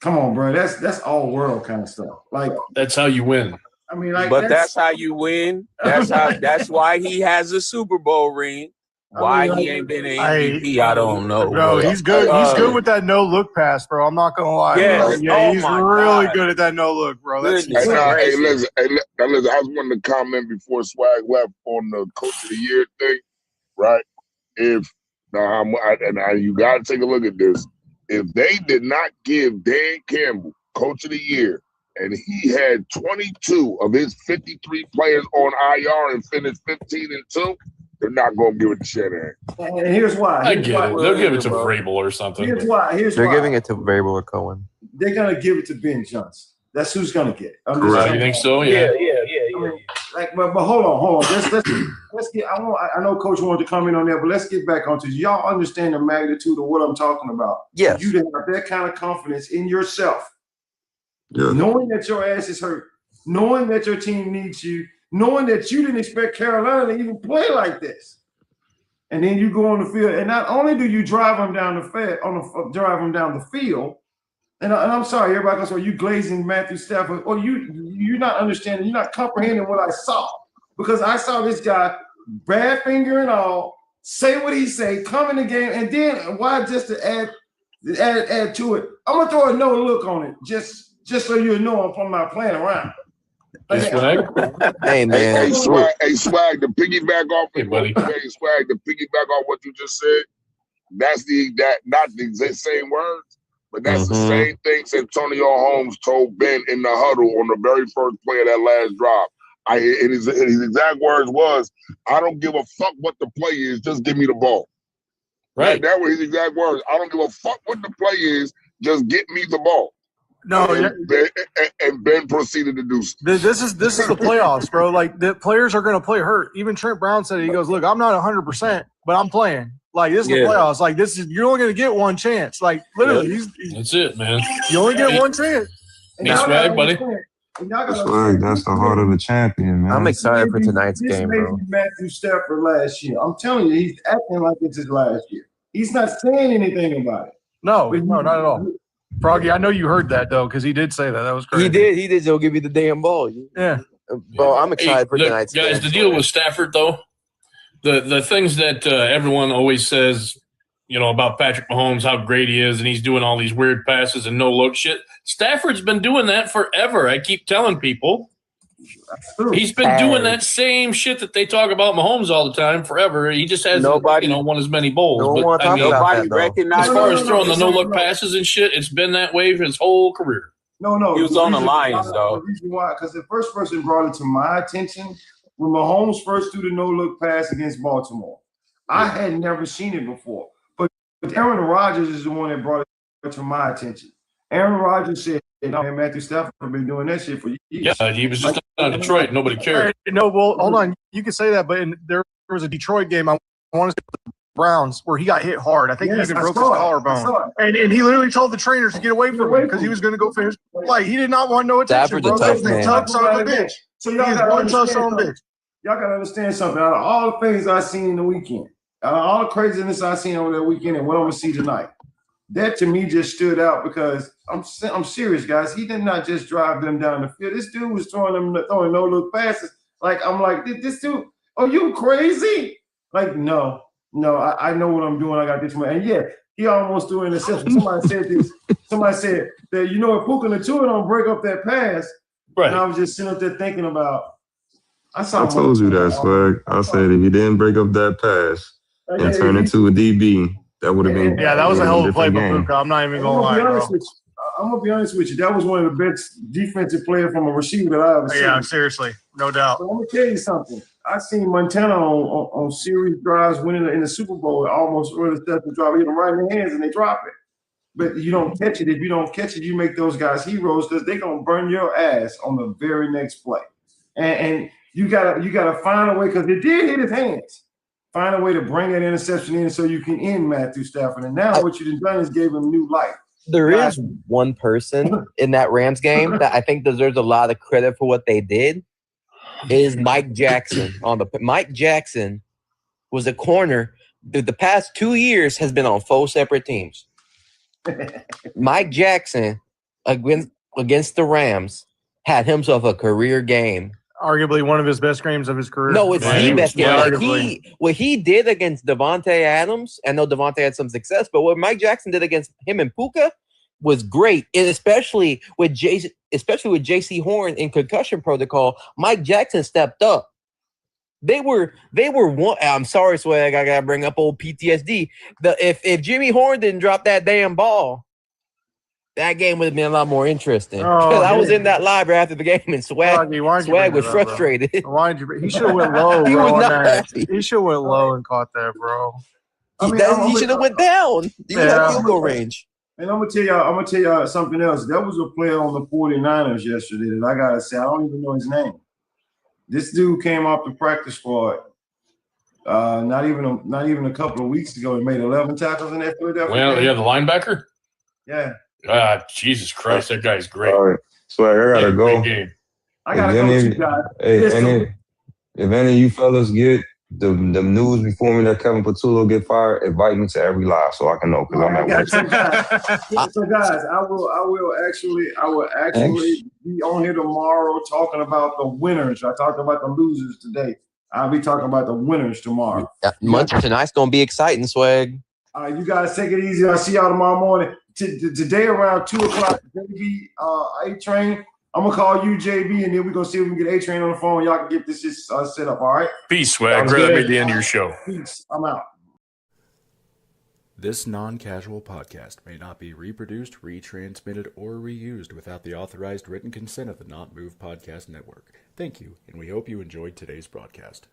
Come on, bro. That's all world kind of stuff. Like that's how you win. I mean, like, but that's how you win. That's why he has a Super Bowl ring. Why he ain't been an MVP, I don't know. Bro, he's good. He's good with that no look pass, bro. I'm not gonna lie. Yes. Yeah, he's really good at that no look, bro. That's hey, listen, I was wanting to comment before Swag left on the Coach of the Year thing, right? You got to take a look at this. If they did not give Dan Campbell Coach of the Year, and he had 22 of his 53 players on IR and finished 15-2. They're not going to give it to Shanahan. And here's why. I get it. They'll give it to Vrabel or something. Here's why. They're giving it to Vrabel or Cohen. They're going to give it to Ben Johnson. That's who's going to get it. Correct. You think so? Yeah. But hold on. Let's get. I know Coach wanted to comment on that, but let's get back onto y'all. Understand the magnitude of what I'm talking about. Yes. You to have that kind of confidence in yourself, knowing that your ass is hurt, knowing that your team needs you. Knowing that you didn't expect Carolina to even play like this, and then you go on the field, and not only do you drive them down the field, And I'm sorry, everybody goes, you glazing Matthew Stafford, or you're not understanding, you're not comprehending what I saw. Because I saw this guy, bad finger and all, say what he say, come in the game, and then why just to add to it? I'm gonna throw a no look on it, just so you know I'm not playing around. Hey man, hey, Swag, to piggyback off, Swag, to piggyback off what you just said. That's not the exact same words, but that's the same things Antonio Holmes told Ben in the huddle on the very first play of that last drive. And his exact words was, "I don't give a fuck what the play is, just give me the ball." Right. That were his exact words. I don't give a fuck what the play is, just get me the ball. No, and Ben proceeded to do so. This is the playoffs, bro. Like the players are going to play hurt. Even Trent Brown said it. He goes, "Look, I'm not 100%, but I'm playing." Like this is the playoffs. Like this is you're only going to get one chance. Like literally, that's it, man. You only get one chance. Hey, Swag, buddy. Swag, that's the heart of the champion, man. I'm excited for tonight's game, bro. Matthew Stafford last year. I'm telling you, he's acting like it's his last year. He's not saying anything about it. No, not at all. Froggy, I know you heard that though, because he did say that. That was crazy. He did. He'll give you the damn ball. Yeah. Bro, I'm excited for tonight's game. Guys, the deal with Stafford though, the things that everyone always says, about Patrick Mahomes, how great he is, and he's doing all these weird passes and no look shit. Stafford's been doing that forever. I keep telling people. He's been doing that same shit that they talk about Mahomes all the time forever. He just hasn't, won as many bowls. Nobody recognized. As far as throwing the no-look passes and shit, it's been that way for his whole career. No. He was on the Lions, though. The reason why, because the first person brought it to my attention when Mahomes first threw the no-look pass against Baltimore. I had never seen it before. But Aaron Rodgers is the one that brought it to my attention. Aaron Rodgers said, Matthew Stafford have been doing that shit for years. Yeah, he was just on Detroit. Nobody cared. No, well, hold on. You can say that, but there was a Detroit game, I want to say the Browns, where he got hit hard. I think he even broke his collarbone. And he literally told the trainers to get away from him because he was going to go for his play. He did not want no attention, bro. Stafford's a tough son of a bitch. So y'all got to understand something. Out of all the things I seen in the weekend, out of all the craziness I seen over that weekend and what I'm going to see tonight, that to me just stood out because I'm serious, guys. He did not just drive them down the field. This dude was throwing no-look passes. I'm like, this dude, are you crazy? Like, no, I know what I'm doing. I got this one. And yeah, he almost threw an interception. Somebody said this. Somebody said that, if Puka Nacua don't break up that pass, right. And I was just sitting up there thinking about, I told you that, Swag. I said if he didn't break up that pass and turn into a DB, that would have been. Yeah, that was a hell of a play by Puka. I'm not even going to lie, bro. I'm going to be honest with you. That was one of the best defensive players from a receiver that I ever seen. Yeah, seriously. No doubt. But I'm going to tell you something. I seen Montana on series drives winning in the Super Bowl almost early step to drop. Hit them right in their hands and they drop it. But you don't catch it. If you don't catch it, you make those guys heroes because they're going to burn your ass on the very next play. And you gotta find a way, because it did hit his hands. Find a way to bring that interception in so you can end Matthew Stafford. And now what you've done is gave him new life. There is one person in that Rams game that I think deserves a lot of credit for what they did. It is Mike Jackson. Mike Jackson was a corner. The past 2 years has been on 4 separate teams. Mike Jackson against the Rams had himself a career game. Arguably one of his best games of his career. No, it's the best game. What he did against Devontae Adams, I know Devontae had some success, but what Mike Jackson did against him and Puka was great, and especially with J.C. Horn in concussion protocol. Mike Jackson stepped up. They were one. I'm sorry, Swag. I gotta bring up old PTSD. If Jimmy Horn didn't drop that damn ball, that game would have been a lot more interesting. I was in that live after the game, and Swag was frustrated. Why did you? He should have went low. He was not happy. He should have went low and caught that, bro. He should have went down. He would have field goal range. And I'm gonna tell y'all something else. There was a player on the 49ers yesterday that I gotta say, I don't even know his name. This dude came off the practice squad not even a couple of weeks ago. He made 11 tackles in that Philadelphia game. Well, yeah, the linebacker? Yeah. Jesus Christ, that guy's great. All right. So I gotta go. I gotta go with you guys. Hey, if any of you fellas get the news before me that Kevin Patullo get fired, invite me to every live so I can know because I'm at work. So guys, I will actually be on here tomorrow talking about the winners. I talked about the losers today. I'll be talking about the winners tomorrow. Tonight's gonna be exciting, Swag. You guys take it easy. I'll see y'all tomorrow morning. Today around 2:00, JB A-Train. I'm gonna call you, JB, and then we're gonna see if we can get A-Train on the phone. Y'all can get this set up. All right. Peace, Swag. Great to meet the end of your show. Peace. I'm out. This non-casual podcast may not be reproduced, retransmitted, or reused without the authorized written consent of the Not Move Podcast Network. Thank you, and we hope you enjoyed today's broadcast.